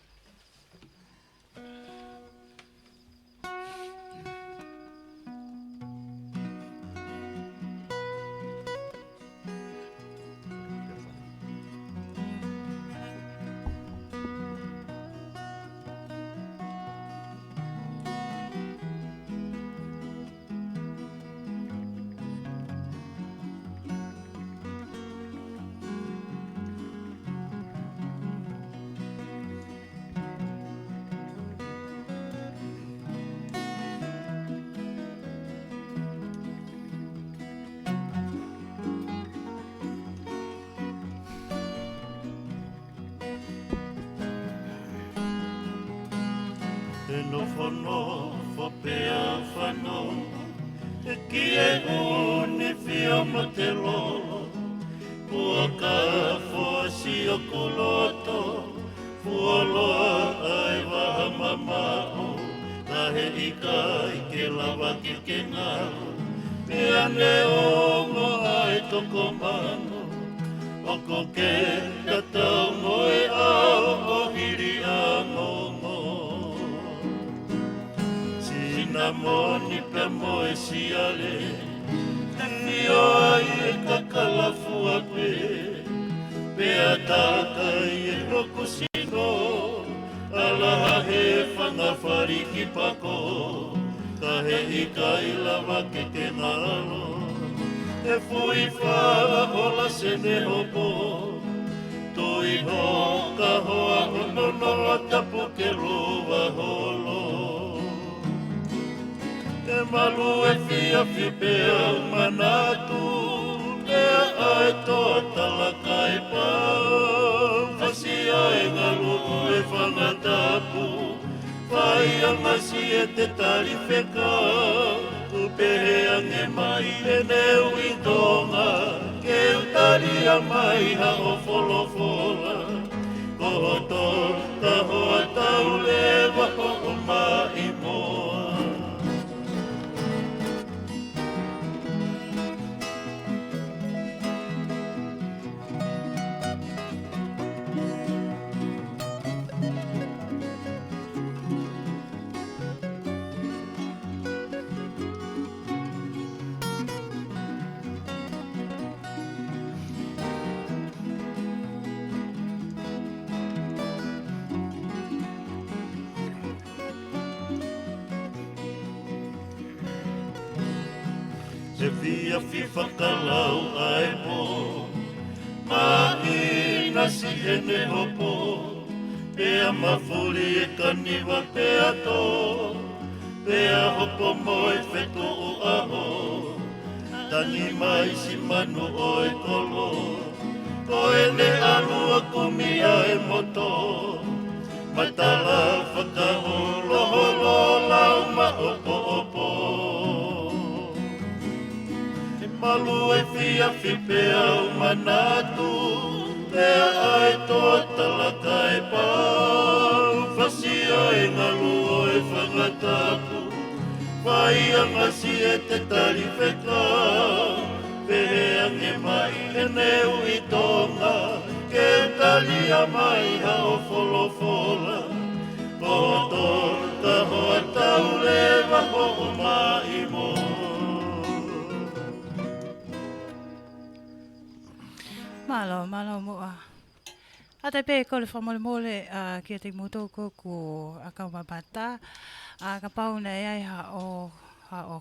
fono fo pea whano e ki e uni whio mo te lolo Kua ka fōsi o kuloto Fua loa ai waha mamao Ka he ika i ke lawa ki ke ngalo Mea ne ongo ai toko mano O ko ke tatau moe au o hiri a ngongo Sina moni pe moe siale Te whio ai e kakalafu a pe Pea taka i e roku sino Alaha he whangawhari ki pako Ka he ika i lawa ke ke ngalo E fui whara hola se ne hopo Tui ho ka hoa hono no tapu ke lua holo E malu e fia fi pea manatu Lea ai toa talaka e pau Fasia e ngalu e whangatapu Whai angasi e te tari wheka Upehe ange mai e neu i tonga Ke utari a mai ha o wholofola Ko to ka hoa tau le waho o mai moa Se via fi whakalau ai po Mahina si hene hopo Pea mawhuri e kaniwa pea to Pea hopo moe wheto o aho Tangi mai si manu o e kolo Ko e ne anua kumia e moto Matala whakaholo holo lau ma opo opo Malu e fia fi pea o manatu Pea ai toa talaka e pau Fasia e ngalu o e whangatapu Whai angasi e te tari wheka Pehe ange mai e neu i tonga Ke tali a mai ha o wholofola Ko torta hoa tau le waho o mai mo Malo moa. A te pē ko le whamole kia te motoko ko a kaumapata. Ka pauna e ai ha o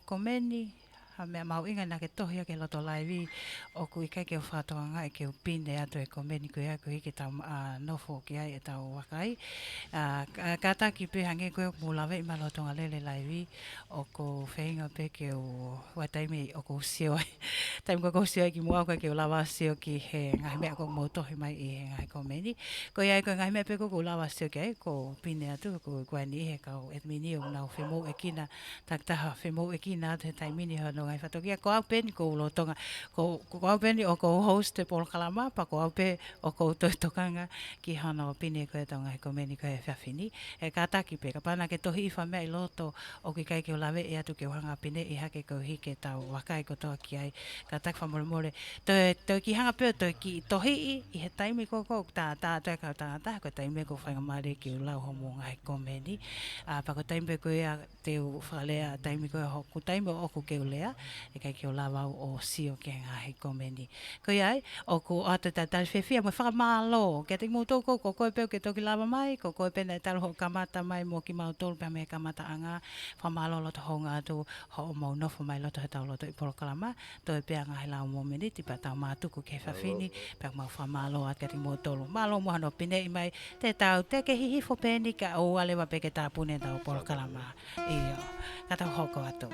komeni. Ha mea mau inga na ke tohia ke loto laivi o ku ikai ke o whātoanga e ke o pine atu e komeni koe aku hiki tau nofo ki ai e tau wakai. Ka taki pe hange koe o mulawe i malotonga lele laivi o ko whainga pe ke o wataimi o ko sio ai. Taim ko sio ai ki mua koe ke o lawa sio ki he ngahi mea ko motohi mai i he ngahi komeni. Ko iai koe ngahi mea pe ko lawa sio ki ai ko pine atu ko kuani he kau et mini o nau whemo e kina taktaha whemo e kina atu he taimini hano ngai whatokia, ko au peni ko ulotonga, ko au peni o ko host te Polo Kalamapa, ko au pe o ko toitokanga ki hana o pine koe tonga he komeni koe whiawhini. E ka taki pe, ka pana ke tohi iwha mea i loto o ki kai ke o lawe e atu ke o hanga pine i hake ko hike tau wakai ko toa ki ai, ka tak whamoremore. Toi ki hanga pe, toi ki tohi i he taimi ko tā toi ka tangata, ko taimi ko whainga mare ki o lau homo ngai komeni. Pa ko taimi koe a te o whalea, taimi koe hoku taimi o oku ke o lea, e kai ki o lawau o sio ke ngā he komeni. Ko iai, o ko ata tātari whewhia, mo whakamālo, ke te mūtou ko koe peo ke toki lawa mai, ko koe pena e talo ho kamata mai mo ki mautolu pia me kamata anga, whamālo loto honga atu, ho o mau nofo mai loto he tau loto i Polo Kalama, toi pia ngā he lau mo meniti, pa tau mātuku ke whawhini, pia mau whamālo at ke te mūtolu. Mālo mo hano pine i mai, te tau, te ke hihifo peni ka o alewa pe ke tā pune tau Polo Kalama. Iyo, ka tau hoko atu.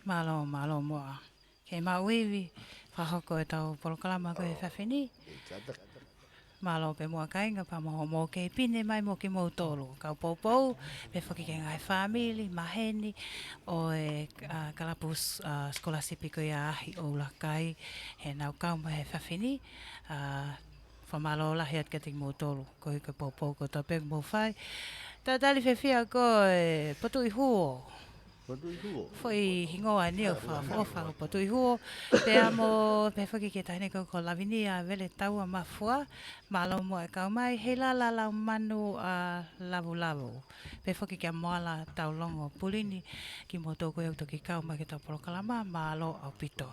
Malo moa. Kei mauiwi, whahoko e tau polokalama koe whawhini. Malo pe mua kainga pa mo kei pine mai mo ki mo tolu. Kau poupou, pe whaki ke ngai whamili, maheni, o e kalapus skolasipi ko ia ahi o ulakai. He nau kauma he whawhini. Whamalo lahi at kating mo tolu. Ko i ka poupou ko ta pek mo whai. Tā tali whewhia ko e potu i huo. Foi hingoa neo wha potu i huo. Pea mo pe whaki ke tahine ko lavini a vele taua mafua. Malo mo e kau mai he la manu a lavu. Pe whaki ke moala tau longo pulini. Ki mo tōku e utoki kau mai ke tau polokalama. Malo au pito.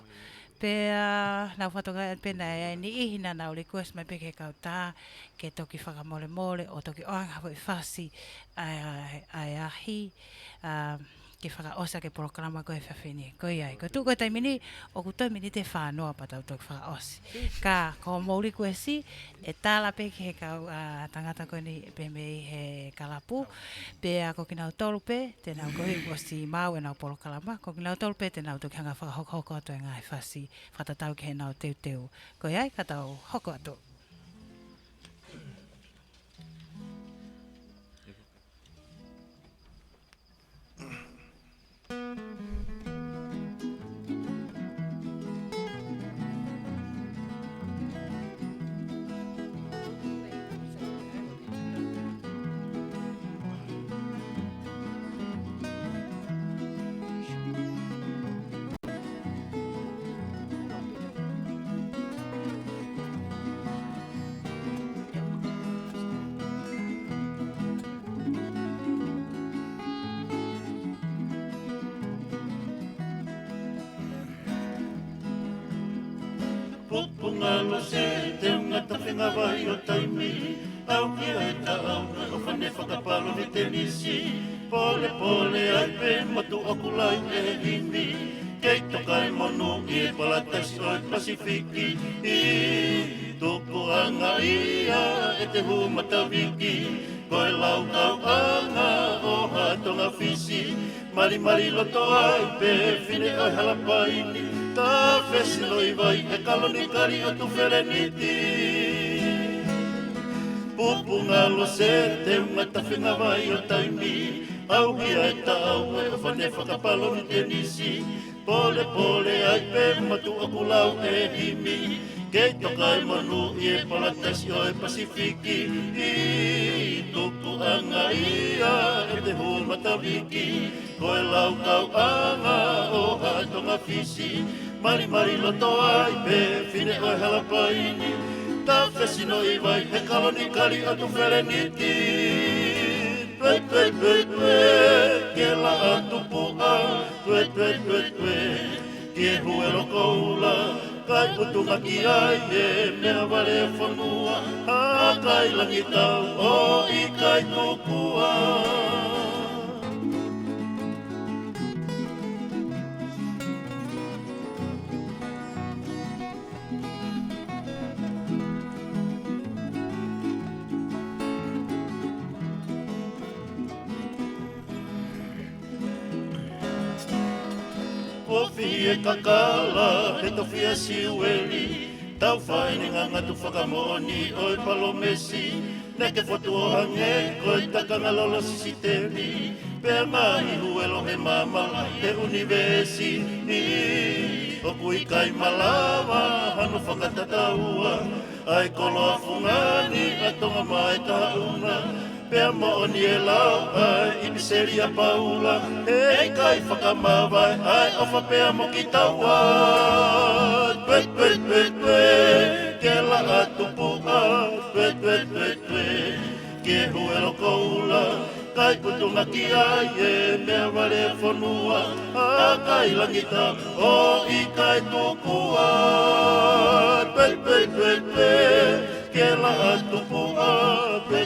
Pea nau whatoka e pena e ni ihina nau request mai peke kau tā ke toki whakamole o toki oanga hoi whasi ai ahi ke whakaosa ke polokalama koe whawhini. Ko iai, ko tūko taimini o kutoi mini te whanoa patau toki whakaosi. Ka ko mauri koe si e tāla peke he kau tangata koe ni pe mei he kalapu. Pea ko kinau tolu pe, te nau koe o si mau e nau polokalama. Ko kinau tolu pe te nau toki hanga whakahoko atu e ngai whasi. Whatatau ke he nau teu. Ko iai, katau hoko atu. Pupungalo se te ngata whenga vai o taimi. Au ki ai ta au o whane whakapalo ni te nisi. Pole ai pe matu aku lai e himi. Kei tokai monu i palatasi o Pasifiki. I toko anga ia e te humata wiki. Koe lau kau anga o hatonga fisi. Mari loto ai pe whine ai halapaini. Tā whesino i vai e kaloni kari o tu whereniti. Pupunga lo se te ngata whenga vai o taimi. Au hia e tau e o whane whakapalo ni te nisi. Pole ai pe matu aku lau e himi. Kei tokai manu i e palatasi o e Pasifiki. I tuku anga ia e te humata wiki. Koe lau kau anga o hatonga fisi. Mari loto ai pe whine oi halapaini. Tā whesino i vai he kaloni kari atu whereniti. Tue, ke la atu pua. Tue, ke huelo koula. Kai utunga ki ai e mea wale whanua. Ha kai langi tau o i kai tukua. Ofi e kakala, he tawhia siueli. Tau whaine nganga tu whakamoni oi palomesi. Neke fotu o hange, koe takanga lolo sisiteri. Pea mai huelo he mamala, he univesi. O kui kai malawa, hano whakatataua. Ai kolo afungani, atonga mai tauna. Pea mooni e lau ai imiseri a paula. Hei kai whakamawai ai ofa pea mo ki taua. Tue, ke la atu pua. Tue, ke huelo koula. Kai putunga ki ai e mea wale whanua. A kai langita o i kai tukua. Tue, ke la atu pua. Tue,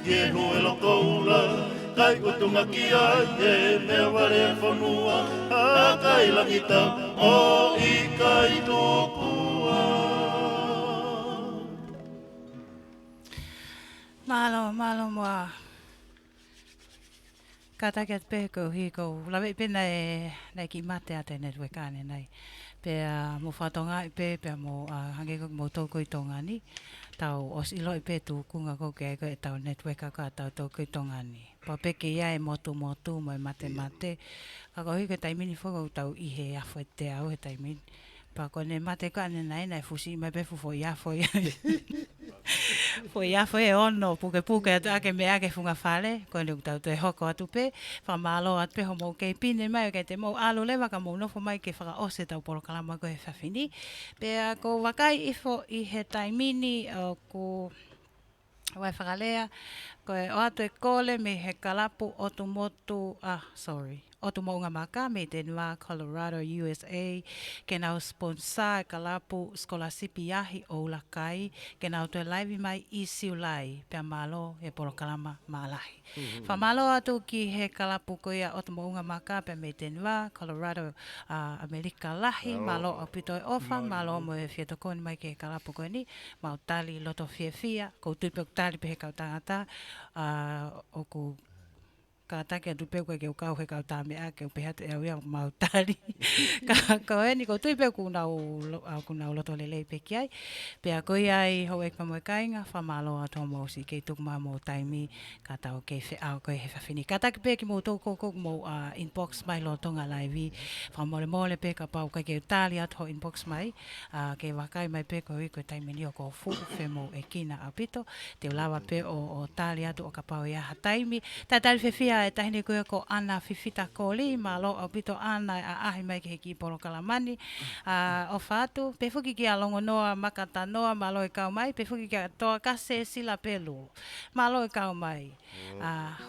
ke huelo koula. Kai utunga ki ai e mea wale whanua. A kai langita o i kai tukua. Malo moa. Ka take at pe ko hi ko lawe pe nei ki mate ate network ane nei. Pe mo whatonga i pe mo hange ko mo toko i tonga ni. Tau os ilo i pe tu kunga ko ke ko e tau network ka tau toko i tonga ni. Pa pe ke ia e motu mo e mate. Ka ko hi ke taimini foko tau i he afo e te au he taimini. Pa ko ne mate ka ane nei fusi mai pe fufo i afo i. Foi a foi ono puke ake me ake funga fale ko le tau te hoko atu pe fa malo at pe homo ke pine mai ke te mo alo le ka mo no fo mai ke fa o se tau polo kalama ko e fa fini pe ko wakai ifo i he taimini ko wai whakalea ko e o atu e kole me he kalapu otumotu Otu Mo'unga Maka me te Nua, Colorado, USA. Ke nau sponsor kalapu skolasipi ahi o Ulakai. Ke nau te laivi mai i siulai. Pea malo e polo kalama maalahi. Whamalo atu ki he kalapu koia Otu Mo'unga Maka pea me te Nua, Colorado, Amerika lahi. Malo o pito e ofa. Malo mo e fia tokoni mai ke kalapu koe ni. Mau tali loto fia. Kou tupe tali pe he kau tangata. O ku ka take atu pe ko ke o kau he kau tame a ke pe hate au ia mau tali ka e ni ko tui pe ku nau loto lele pe ki ai pe a ko ai ho e ka mo kainga fa malo ato mo si ke tuk ma mo taimi ka tau ke fe au ko he fa fini ka take pe ki mo to ko mo inbox mai lo tonga live fa mole pe ka pau ka ke tali ato inbox mai ke wakai mai pe ko i ko taimi ni o ko fu fe mo e kina apito te lawa pe o tali ato o ka pau ia ha taimi ta tali fe fia e tahine koe ko ana fifita koli malo o pito ana a ahi mai ke heki polo kalamani o fatu pe fuki ki a longo noa makata noa malo e kau mai pe fuki ki a toa kase sila pelu malo e kau mai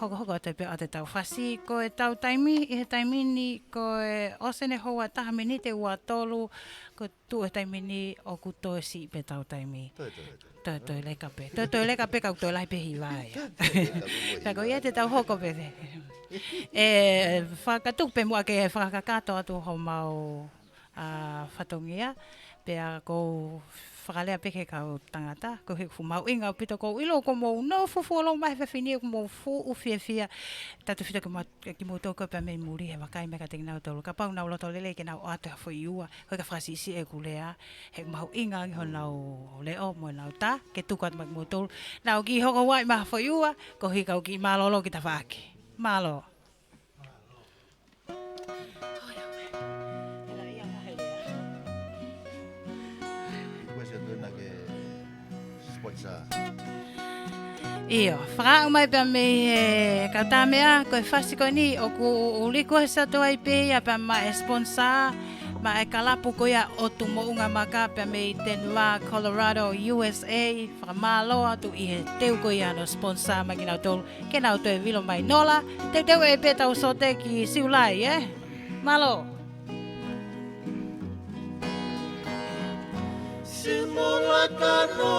hoko te pe o te tau fasi ko e tau taimi i he taimini ko e osene hoa tahamini te ua tolu ko tu e taimini o kuto e si pe tau taimi Toi leka pe. Toi leka pe kau toi lai pe hiwai. Tako ia te tau hoko pe. Whakatuk pe mua ke whakakato atu ho mau whatongia. Pe a kou whakalea peke kau tangata. Ko he ku mau inga pito kou ilo ko mou no fufuolo mai whawhinia ko mou fu uwhia. Tatu whita ki mou toko pe mei muri he wakai me ka te nau tolu. Ka pau nau loto lele ke nau atu ha fwoi ua. Hoi ka whakasisi e kulea. He mau inga ngi ho nau leo mo nau ta. Ke tuku atu maki mou tolu. Nau ki hoko wai maha fwoi ua. Ko hi kau ki malolo ki ta whaake. Malo. Iyo, whakau mai pia mei he kautamea koe whasi koe ni o ku uliko he sato ai pe ia pia ma e sponsor ma e kalapu koe ia Otu Mo'unga Maka pia mei te Nua, Colorado, USA whakamalo atu i he teu koe ia no sponsor ma ki nau tolu ke nau toe vilo mai nola teu e pe tau sote ki siulai malo Simula tano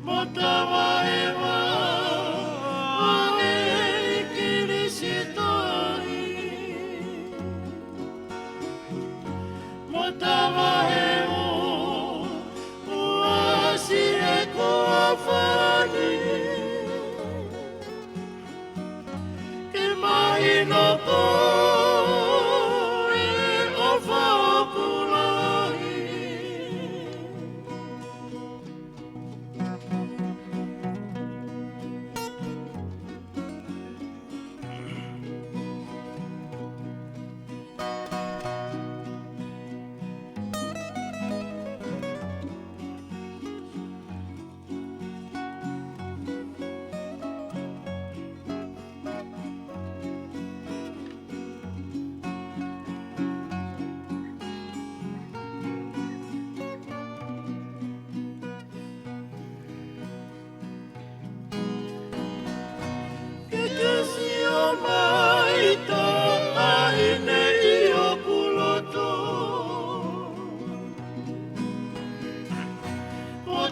Matawa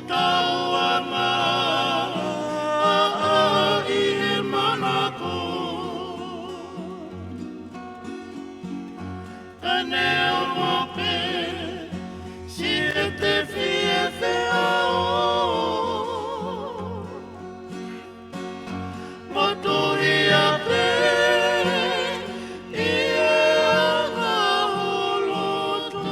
tauanga I he manako Ane o mope Si e te fie ao Motori a pe I e anga holoto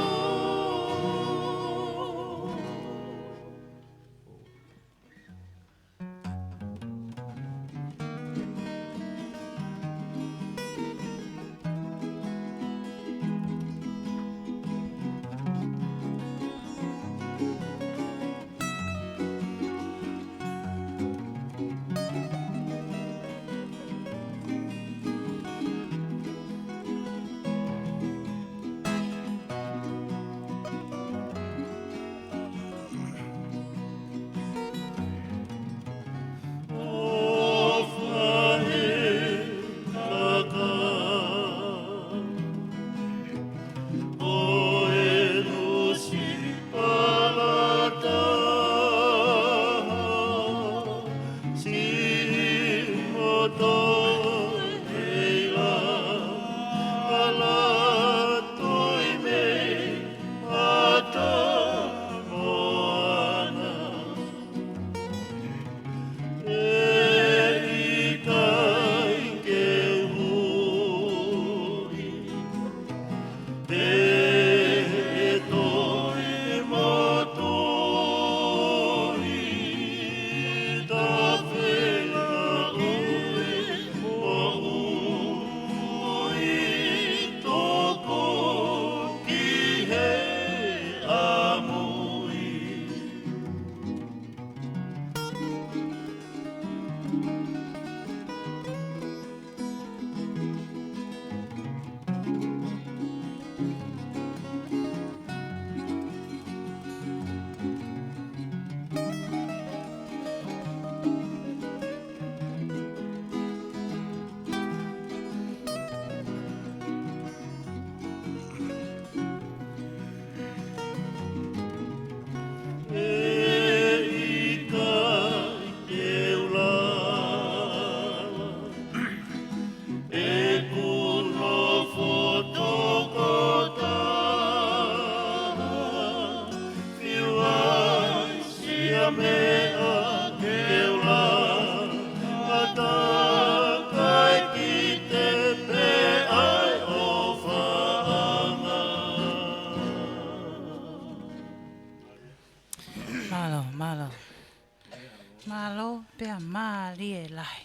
Malo, pea mali e lai.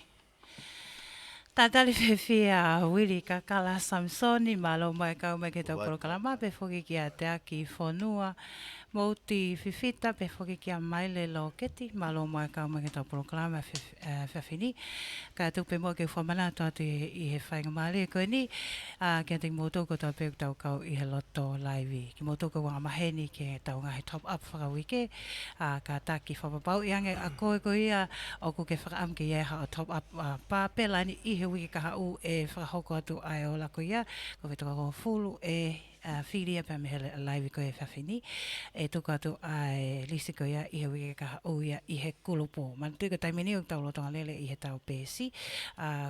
Tatali fefia Willy Kakala Samsoni malo mai kau mai ke tau kalama pe foki ki a te aki fonua mouti fifita pe foki ki a maile lo keti malo mai kau mai ke tau kalama fefini ka tu pe mo ke fomana to atu I he whainga mali ko ni ke te moto ko tau pe tau kau I he loto live ki moto ko wanga maheni ke tau ngahi top up whakawike ka taki whapapau I ange a koe ko ia o ko ke whakaam ke ia o top up pa pelani I he wiki kaha u e whakahoko atu ai o lako ia ko ke toka ko fulu whiria pa mehele live ko e whawhini e toka atu ai lisi ko ia I he wiki kaha u ia I he kulupo man tui ko taimini o tau lotonga lele I he tau pesi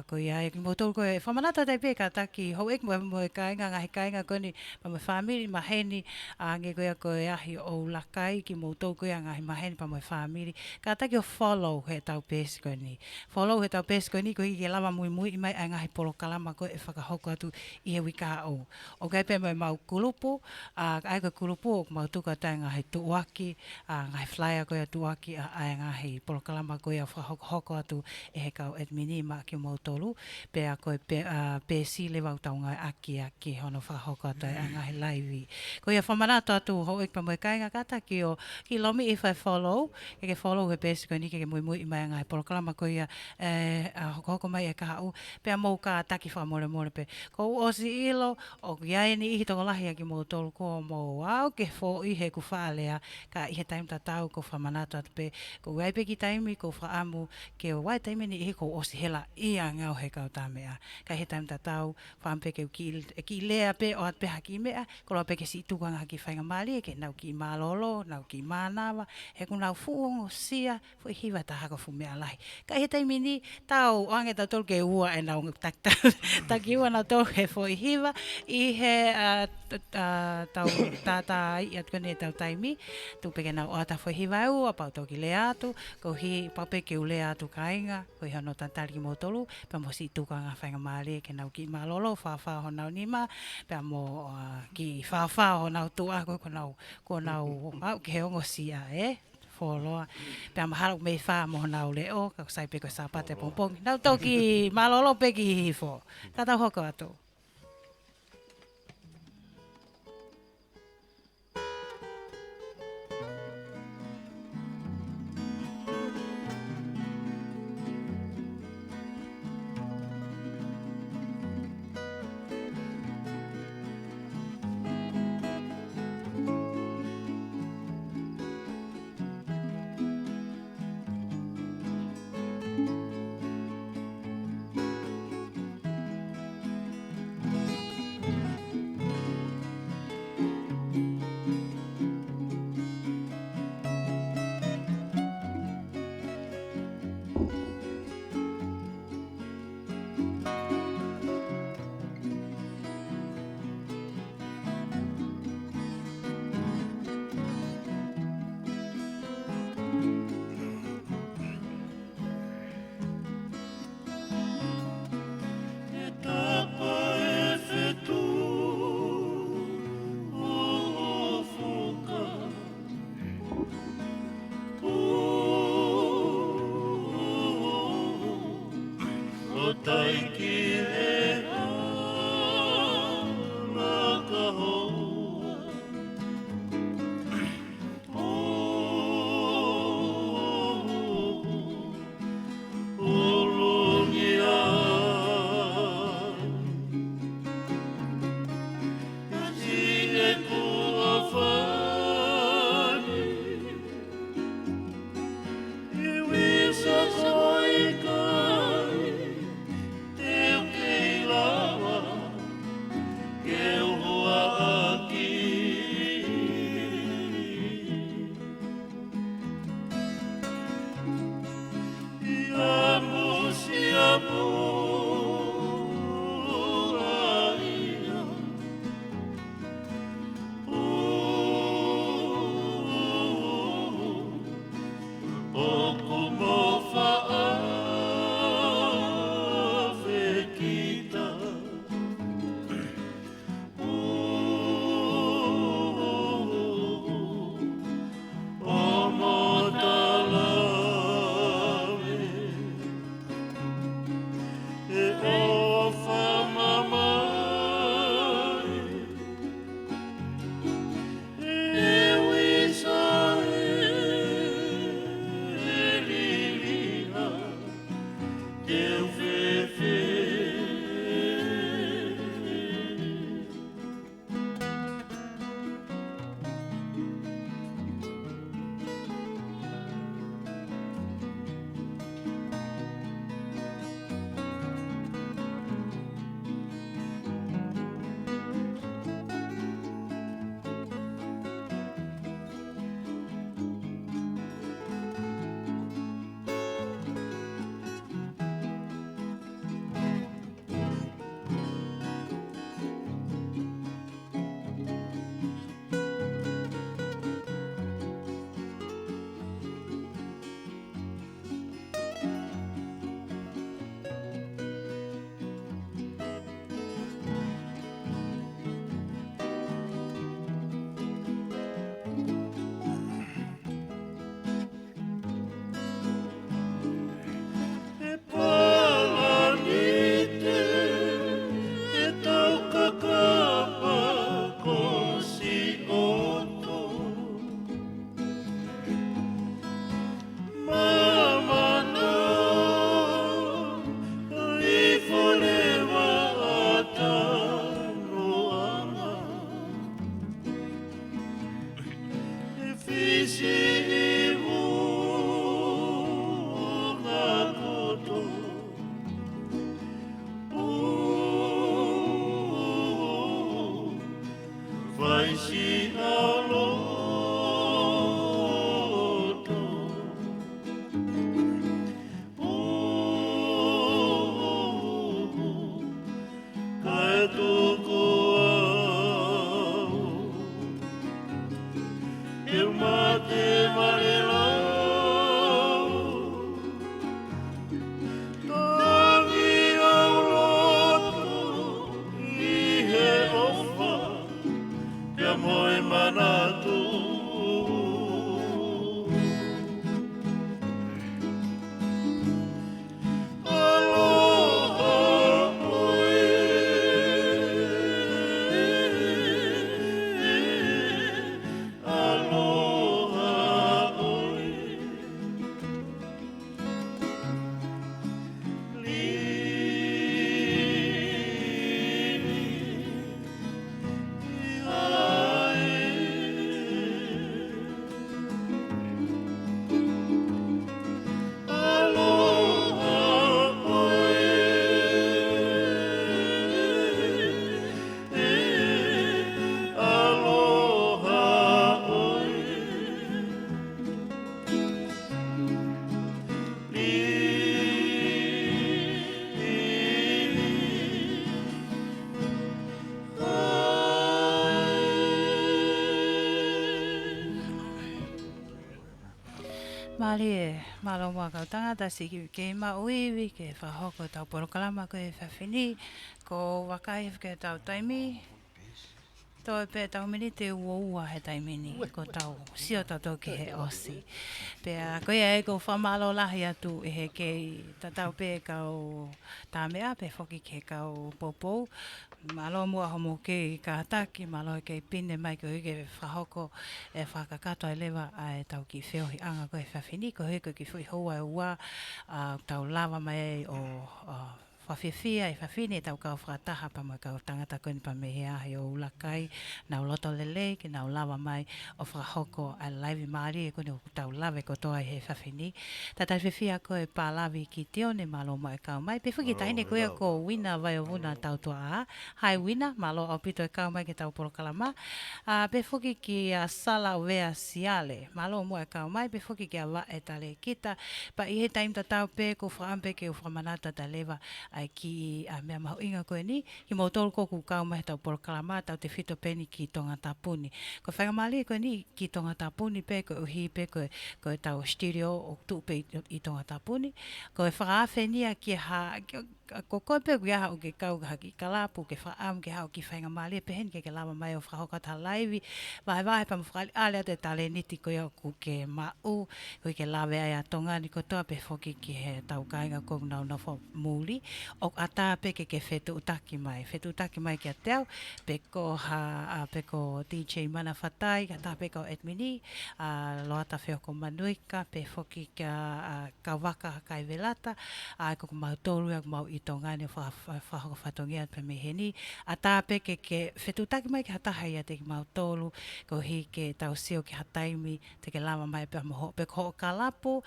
ko ia e motor ko e whamanata tai pe ka taki hou ek mo e kainga ngahi kainga koni pa mo whamiri maheni nge ko ia ko e ahi o lakai ki motor ko ia ngahi maheni pa mo e whamiri ka taki o follow he tau pesi ko ni follow he tau pesi ko ni ko I ke lama mui mui I mai ai ngahi polo kalama ko e whakahoko atu I he wika o. O kai pe mai mau kulupu, ai ko kulupu o mau tuka tai ngahi tuaki, ngahi flyer ko ia tuaki, ai ngahi polo kalama ko ia whakahoko atu e he kau admini ma ki mau tolu, pe a koe pe si le wau tau ngai aki hono whakahoko atu ai ngahi laiwi. Ko ia whamanato atu ho ek pa mo e kainga kata ki lomi if I follow, ke follow he pesi ko ni ke mui mui I mai ngahi polo kalama ko ia hoko mai e kaha u pe mo ka taki fa mole pe ko o si ilo o ia ni I toko lahi a ki mo tolu ko mo au ke fo i he ku whaalea ka i he taim tatau ko whamanatu atu pe ko wai pe ki taimi ko whaamu ke wai taimi ni i ko osi hela i a ngau he kau tā mea ka he taim tatau whaampe ke ki lea pe o at pe haki mea ko lo pe ke si tukanga haki whainga mali ke nau ki malolo nau ki manawa he ku nau fuongo sia fu i hiwa ta haka fu mea lahi ka he taimi ni tau o ange tau tolu ke ua e nau taki ua nau tolu he fo i hiwa i he tau tata i atu kone tau taimi tu peke nau o ata fo i hiwa e ua pau tau ki lea atu ko hi pau peke u lea atu kainga ko i hano tantari ki mo tolu pa mo si tukanga whainga maali ke nau ki malolo whawha ho nau nima pa mo ki whawha ho nau tua ko nau au ke hongo sia foloa pe mahalo me fa mo nau leo ka sai pe ko sapate pompong nau toki malolo pe ki hifo kata hoko atu Te Mali malo mo ka tangata si ke mauiwi ke whahoko tau porokalama ko e whawhini ko wakai ke tau taimi Toi pe tau mini te ua he taimini ko tau sio tato ke he osi. Pea ko ia e ko whamalo lahi atu e he kei tatau pe kau tā mea pe whoki ke kau popou. Malo mua homo ke ka hataki, malo ke pine mai ko hike whahoko e whakakato ai lewa ai tau ki whiohi anga ko he whawhini ko hike ki whi hoa e ua tau lava mai o whawhiwhia e whawhine tau kau whakataha pa mai kau tangata koeni pa mehe ahi o ulakai nau loto lele ki nau lawa mai o whahoko a laivi maari e kone o tau lawe ko toa he whawhini. Tata whiwhia ko e pālawi ki tione malo mai kau mai. Pe whuki tahine koe ko wina vai o wuna tau toa a. Hai wina malo au pito e kau mai ki tau porokalama. Pe whuki ki a sala wea siale. Malo mua e kau mai. Pe whuki ki a wa e tale kita. Pa i he taim tatau pe ko whaampe ke o whamanata ta lewa ai ki a mea mahu inga koe ni. Ki mo tolu ko ku kau mai tau porokalama tau te whito peni ki tonga tapuni. Ko whaingamali koe ni ki tonga tapuni pe ko uhi pe ko tau stereo o tu pe i tonga tapuni. Ko e whakaawhenia ki ha ko koe pe kia hao ke kau haki kalapu ke whaam ke hao ki whaingamali pe hen ke lawa mai o whahokata laivi. Wahe pa mwhakali ale ate tale niti koe o ku ke mau koe ke lawe ai a tonga ni ko toa pe whoki ki he tau kainga ko nau na wha muli. O ata pe ke whetu utaki mai. Whetu utaki mai ki a teo pe ko pe ko DJ Mana Whatai ka ta pe ko Edmini loata wheo ko Manuika pe whoki ka waka kai velata ko mau toru ak mau itongani whahoko whatongia pe meheni a tā pe ke whetutaki mai ki hatahai a te ki mau tolu ko hi ke tau sio ki hataimi te ke lama mai pe moho pe ko ka lapo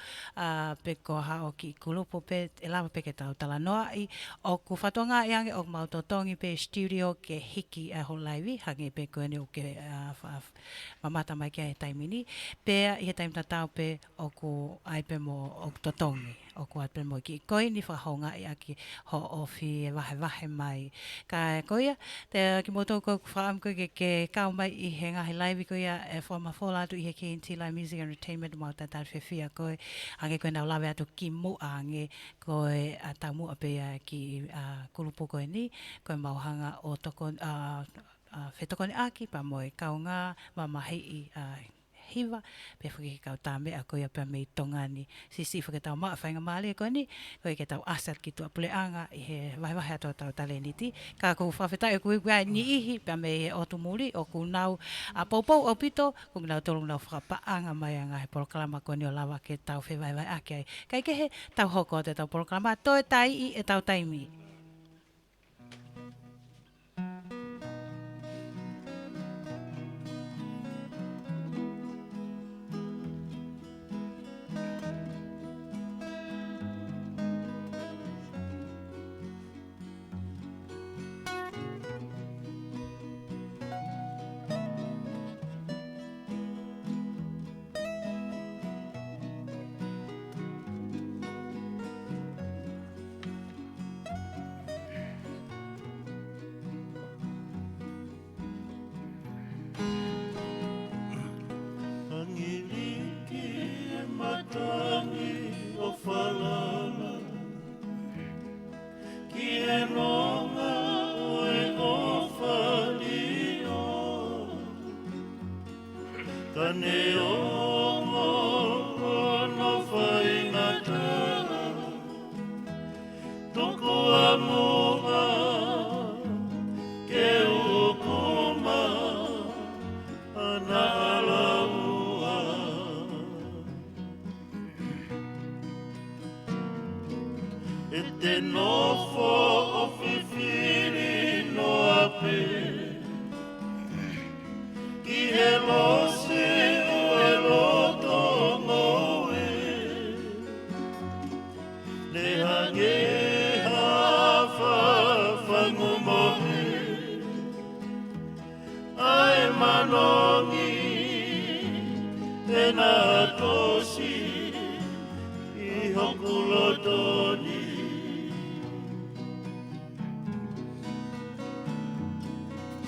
pe ko hao ki kulupo pe e lama pe ke tau talanoai o ku whatonga i ange o mau totongi pe studio ke hiki a ho laivi hangi pe ko ni o ke mamata mai ki a he taimini pe i he taim tatau pe o ku ai pe mo o totongi o ku ai pe mo ki koi ni whahonga i aki ho ofi e wahe mai. Ka koia, te ki moto ko whaam koe ke kau mai i he ngahi laivi koia e whamawhola atu i he ki Inti Lai Music Entertainment mau tatar whiwhia koe. Ange koe nau lawe atu ki mua ange koe a tau mua pe ki kulupu koe ni. Koe mauhanga o toko whetokone aki pa moe kaunga mamahi i hiwa pe whaki kau tā mea koe pe mei tongani sisi whakatau maa whainga maali koe ni koe ke tau asat ki tua puleanga i he wahiwahi ato tau tale niti ka kou whawhetai o koe koe ni ihi pe mei he otu muri o ku nau a poupou o pito kung nau tolong nau whakapaanga mai anga he porokalama koe ni o lawa ke tau whewaiwai ake ai kai ke he tau hoko te tau porokalama toi tai i e tau taimi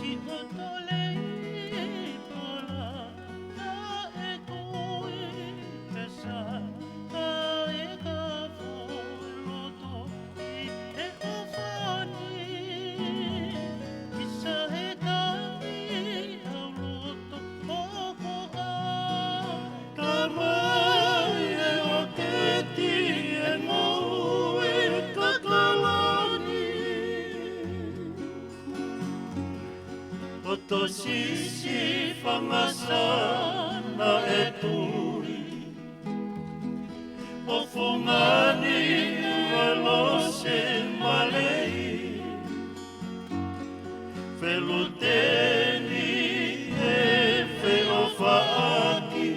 Ki totole pola sisi whangasana e tui o fungani walose malei feluteni e fe o whaaki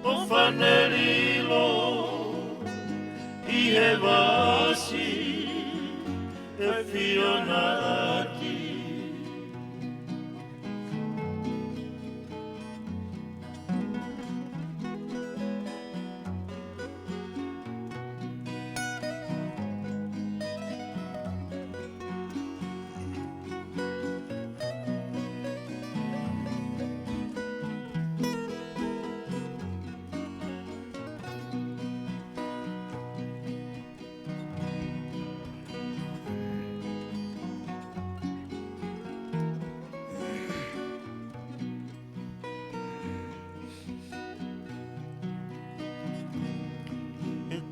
o whanerilo i he wasi e whiona ati.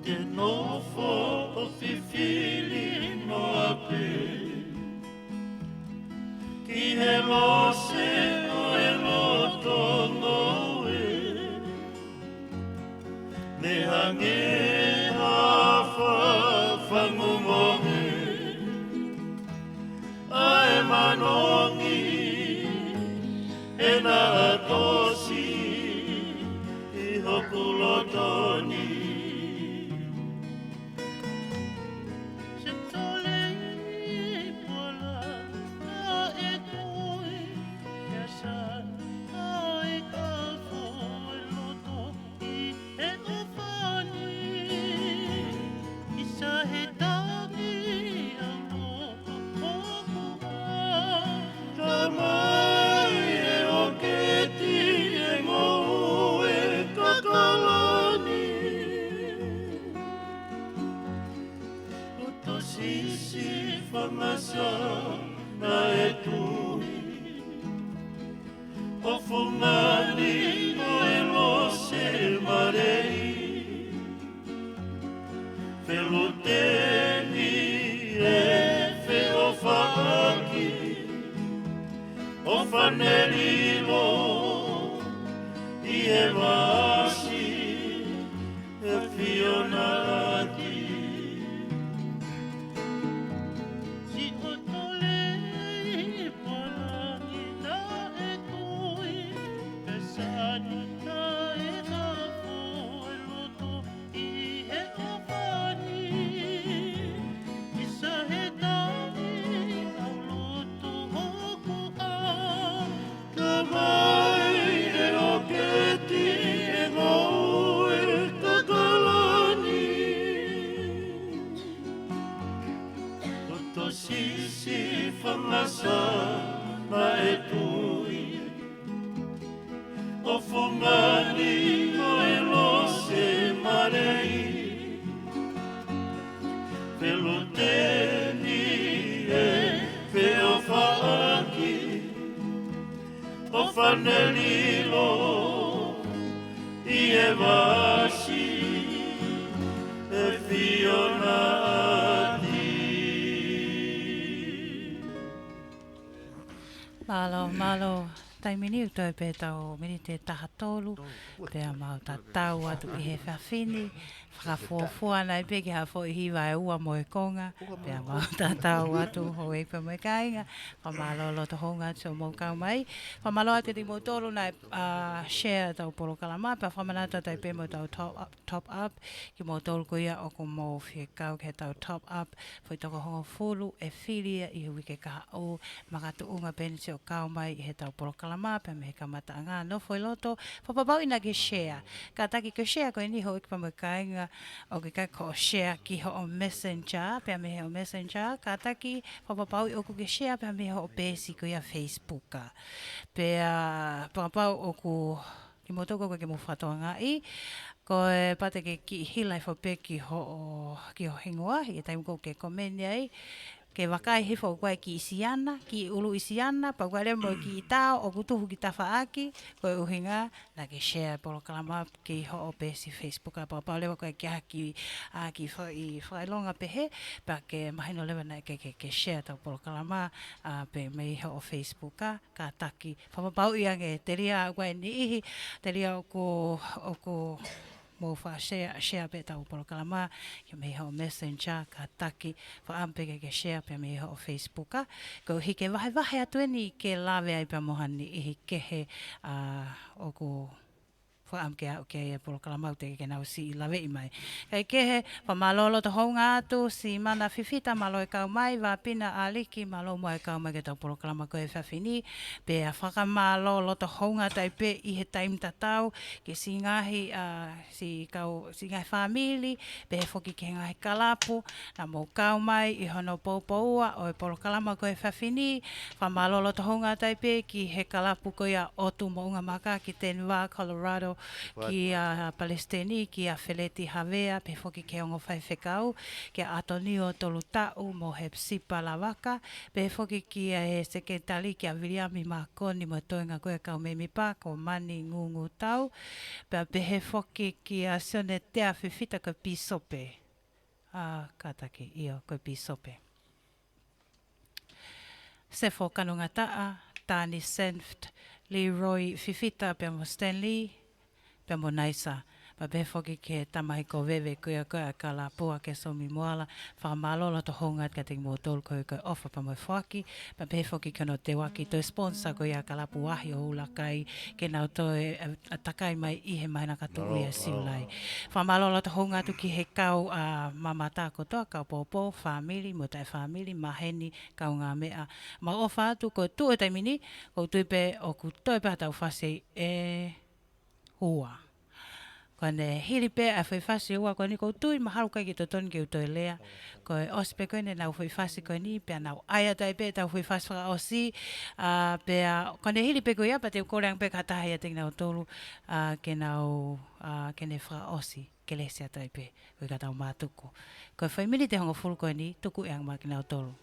Te nofo o whiwhiri no ape Ki he lose o e loto ngoe Ne hange hawha whangumohe Ae manongi e na atosi I hoku lotoni Sisi whamasa na e tui O fungani o e lose marei Feluteni e fe o whaaki O whanerilo i e wasi e whiona ati Sisi whamasa na e tui O fungani o e lose marei Feluteni e fe o whaaki O whanelilo i e wasi e whiona Malo, taimini uto e pētau mini te taha tolu, pēa mau ta tau atu i he whawhini, whakafuafua nei peki hafo i hiwa e ua mo e konga, pēa mau ta tau atu ho e pa mo e kainga, whamalo lo to honga so mo kau mai, whamalo atu di mo tolu nei share tau polo kalama, pēa whamanata tai pē mo tau top up, ki mo tolu ko ia o ko mo whie kau ke tau top up, fwoi toko honga fulu e whiria i hui ke kaha o, makatu unga pēni se o kau mai i he tau polo kalama, pēa me he kamata ngā no fwoi loto, whapapau ina ke share, ka taki ke share ko ini ho i pa mo kainga, o ke kai ko share ki ho o messenger, pēa me he o messenger, ka taki whapapau i oku ke share, pēa me he o bēsi ko ia Facebooka, pēa whapapau oku ki mo toko ko ke mo whatoa ngā i, ko e pate ke ki hilai fo pe ki ho hingoa, i e taimu ko ke komeni ai, ke wakai hifo koe ki isiana, ki ulu isiana, pa koe mo ki itao, o kutuhu ki tawhaaki, koe uhinga, na ke share polo kalama ki ho o pesi Facebook, pa pa lewa koe ki haki ki i whailonga pehe, pa ke mahino lewa na ke share tau polo kalama, pe mei ho o Facebook, ka taki. Whapapau iange, te ria koe ni ihi, te ria o ko mo fa share pe tau polo kalama ke me ho Messenger ka taki fa ampe ke share pe me ho Facebook ko hike wahe atu ni ke lawe ai pa mohani i ke he o ko fa am ke polo kalama te ke na si lawe i mai kai ke he pa malolo to honga atu si mana fifita malo ka mai va pina aliki malo mai ka mai ke tau polo kalama ko e fafini pe a whaka malolo to honga tai pe i he time tatau ke singahi si ngai family pe foki ke ngai kalapu na mo kau mai i hono poupoua o polo kalama ko e fafini fa malolo to honga tai pe ki he kalapu ko ia otu mo unga maka ki Denver Colorado ki a Palestini ki a Feleti Havea pe foki ke ongo fai whekau ke Atonio Tolutau mo he sipa lawaka pe foki ki a he seketali ki a Viliami Makoni mo toenga koe kau me mipa ko mani ngungu tau pe he foki ki a Sione Tea Fifita ko pisope kataki io ko pisope Sefo kanunga taa Tani Senft Leroy Fifita pe mo Stanley pe mo naisa pa be foki ke tamai ko veve kuia koe ka la pua ke somi moala wha malolo to hongat ka ting mo tol koe koe ofa pa mo whaki pa be foki kono te waki to sponsor koe ka la puahi o ula kai ke nau to takai mai i he maina katu ui siulai wha malolo to hongat ki he kau mamata ko toa kau popo family mo tai family maheni kau ngā mea ma ofa atu ko tu e taimini ko tuipe o ku toi pa tau whasi hua. Kone hiripe a whai whasi ua koe ni kou tui maharu kai ki to tonu ki utoi lea. Koe ospe koe ne nau whai whasi koe ni, pia nau aia tai pe tau whai whasi whaka osi. Pia kone hiripe koe ia pa te ukoreang pe katahi a te nau tolu ke nau kene whaka osi ke lesia tai pe koe katau mātuku. Koe whai mini te hongo fulu koe ni, tuku eang mā ki nau tolu.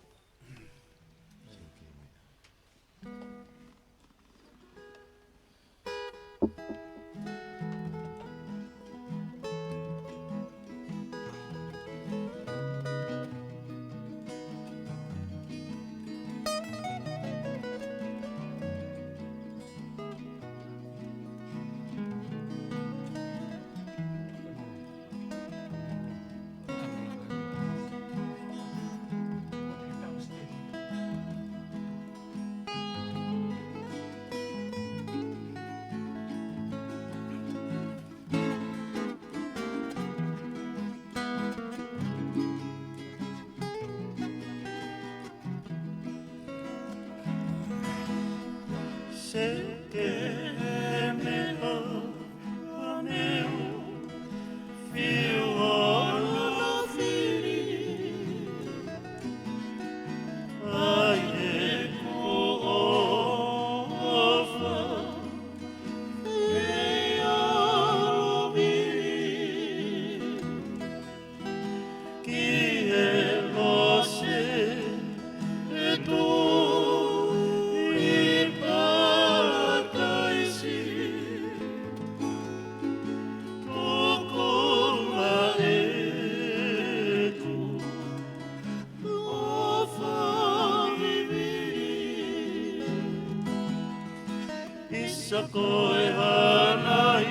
Koe hanai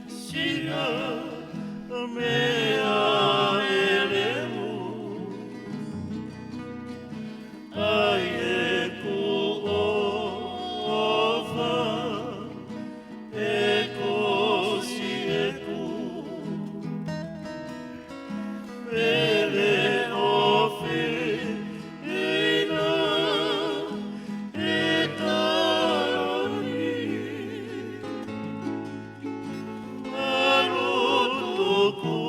sia mea elemu ai e ku ofa e ko si e ku ele ofe ina e taroni Marotuku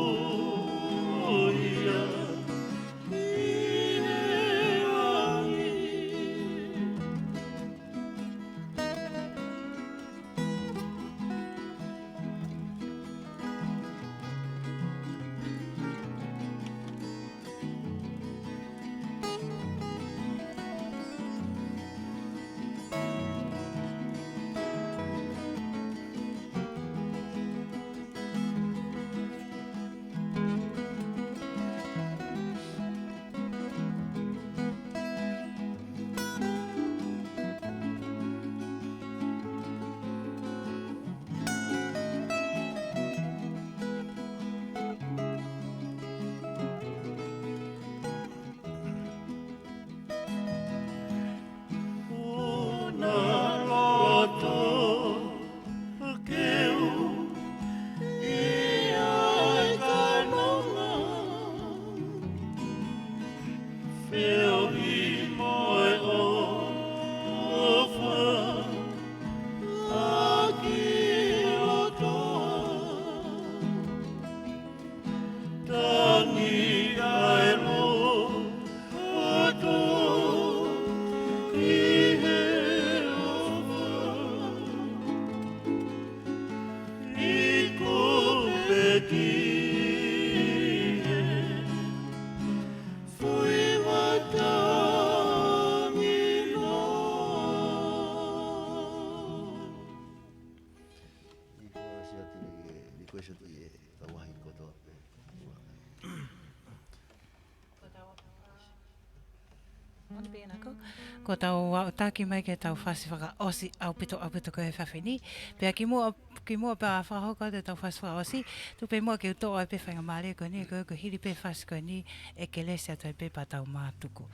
koe sa tui e kawahi kotoa pe. Ko tau taki mai ke tau whasi whaka osi au pito koe whawhini. Pea ki mua pa whahoka te tau whasi whaka osi. Tu pe mua ke uto ai pe whainga maare koe ni. Koe hiri pe whasi koe ni e ke lese atu ai pe pa tau mātuku.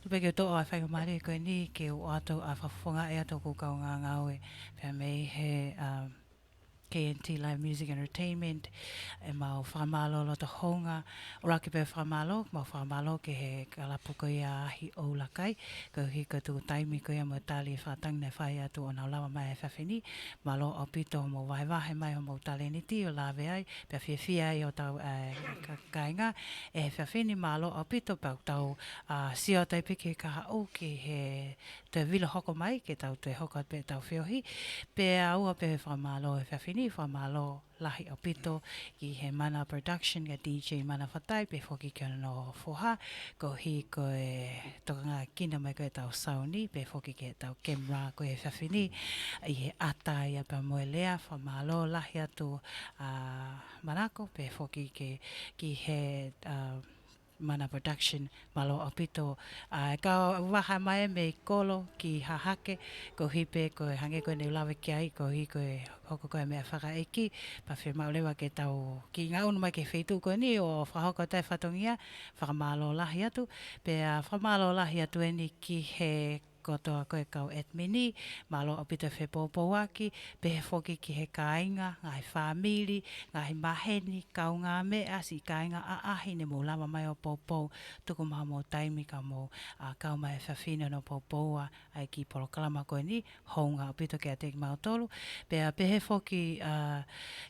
Tu pe ke uto ai whainga maare koe ni ke o ato a whawhonga e ato ko kau ngā ngaue. Pea mei he KNT Live Music Entertainment e mau whamalo lo to honga o raki pe whamalo mau whamalo ke he kalapu ko ia ahi o lakai ko hika tu taimi ko ia mo tali whatang ne whai atu o nau lawa mai e whawhini malo o pito mo waiwahe mai o mo tali niti o lawe ai pe whiawhia i o tau kainga e he whawhini malo o pito pau tau sio tai piki kaha o ki he te vila hoko mai ke tau te hoko pe tau whiohi pe aua pe whamalo e whawhini whamalo lahi o pito ki he mana production ke DJ mana whatai pe whoki ke no whoha ko hi ko e toka ngā kina mai ko e tau sauni pe whoki ke tau kemra ko e whawhini i he ata ia pa moe lea whamalo lahi atu manako pe whoki ke ki he mana production malo apito ka waha mai me kolo ki hahake ko hipe ko hange ko ne lawe ki ai ko hi ko hoko ko me whaka eki pa whi maulewa ke tau ki ngā unu mai ke wheitu ko ni o whahoko tai whatongia whakamalo lahi atu pe whakamalo lahi atu eni ki he kotoa koe kau etmini, malo o pita whepopouaki, pehe whoki ki he kāinga, ngai whāmiri, ngai maheni, kau ngā mea, si kāinga aahi ne mō lama mai o popou, tuku maha mō taimi ka mō kau mai whawhina no popoua, ai ki porokalama koe ni, hounga o pita ke a teki mautolu, pehe whoki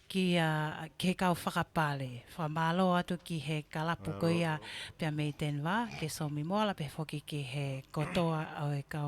ki he kau whakapale, whamalo atu ki he kalapu koe ia, pea mei tenwa, ke somi moala, pehe whoki ki he kotoa o e kau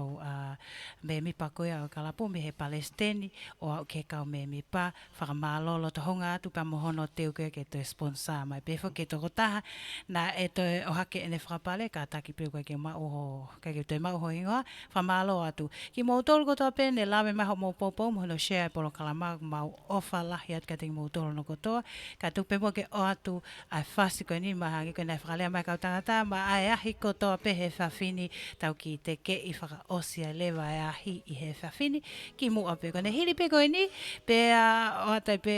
me mipa koe au kalapu me he palestini o au ke kau me mipa whakamālolo to honga atu pa mohono teu koe ke te sponsor mai pefo ke toko taha na e to o hake ene whakapale ka taki peo koe ke mauho ke te mauho ingoa whamālo atu ki mautolo kotoa pene lawe maho mo popo mohono share polo kalama mau ofa lahi atu ka te mautolo no kotoa ka tupe mo ke o atu ai whasi koe ni maha ki koe nei whakalea mai kau tangata ma ai ahi kotoa pehe whawhini tau ki te ke i whaka osia lewa e ahi i he whawhini ki mua pe kone hiri pe koe ni pe o atai pe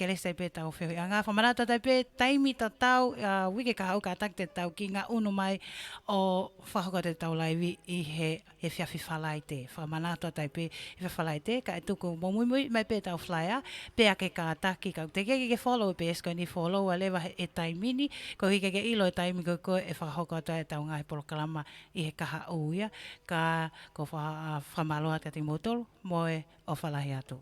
kelesai pe tau whehui a ngā whamarata tai pe taimi ta tau wike ka hau ka tak te tau ki ngā unu mai o whahoko te tau laiwi i he whiawhi whalai te whamanata tai pe i whalai te ka e tuku momui mai pe tau flyer pe ake ka taki ka te ke follow pe esko ni follow a lewa e taimini ko hike ke ilo e taimi ko koe e whahoko tai tau ngai porokalama i he kaha uia ka ko whamaloa te te motoro moe o whalahi atu.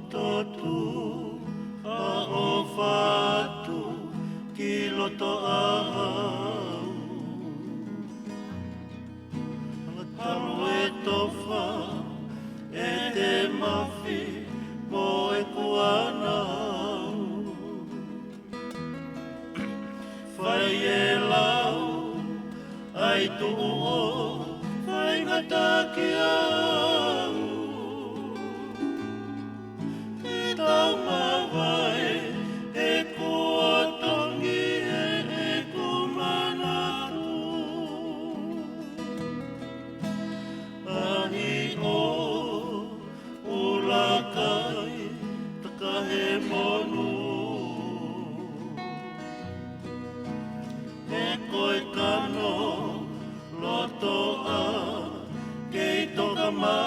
Totu a o whatu ki loto ahau Haru e tofa e te mawhi mo e kuanau Whai e lau ai tu o whai ngata ki au Tau mawai e kua tongi e kumanatu Ahi o ulakai takahe monu E koe kano loto a kei toka mai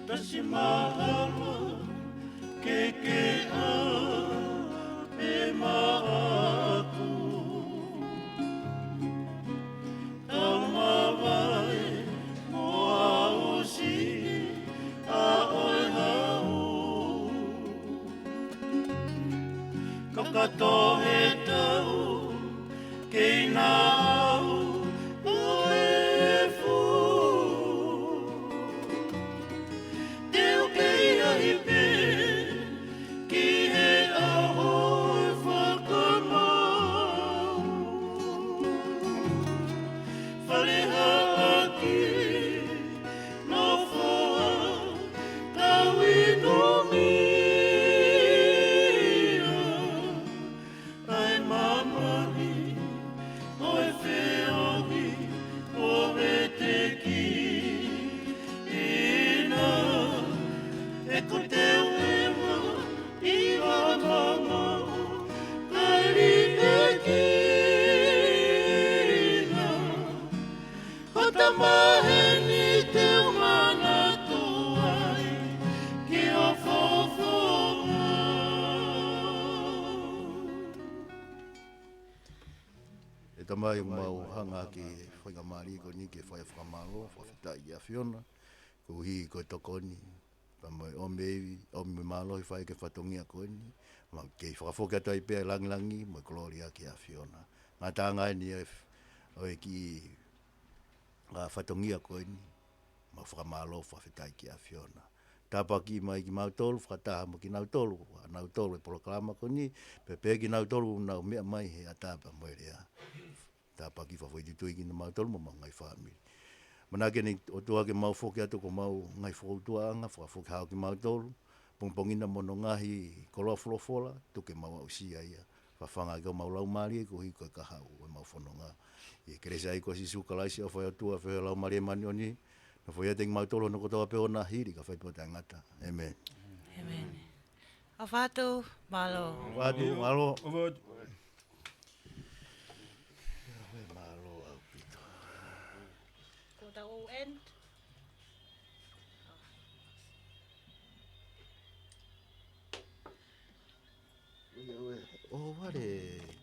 Tasi mahalo ke a pe maaku Tamawai mo ausi a oi hau Kakatohe tau ke na au Tamai mau hanga ki whainga maari ko ni ke whai whamalo, whawhitai i a whiona, ko hi ko tokoni, tamai o me malo i whai ke whatongia ko ni, ma ke whakawhoka tai pēr langi, mo gloria ki a whiona. Ngā tāngai ni o e ki whatongia ko ni, ma whamalo whawhitai ki a whiona. Tāpaki mai ki mautolu, whakataha mo ki nautolu, nautolu e proklama ko ni, pepe ki nautolu nau mea mai he a tāpa mo e rea. Tāpaki whawhaitutui ki na mautolu mo ngai whamiri. Mana kene o tua ke mau whoke atu ko mau ngai whautua anga, whawhoke hao ki mautolu, pongpongina mono ngahi koloa wholofola, tuke mau au sia ia. Whawhanga ko mau lau maari ko hi ko ka hao e mau whanonga. I keresa i ko si sukalaisi o whai atua whai lau maari e mani o ni, na whai ateng mautolu no kotoa peo na hiri ka whai pota ngata. Amen. Amen. A whātou, malo. Wadu, malo. Ko ta o end. Oh, ware.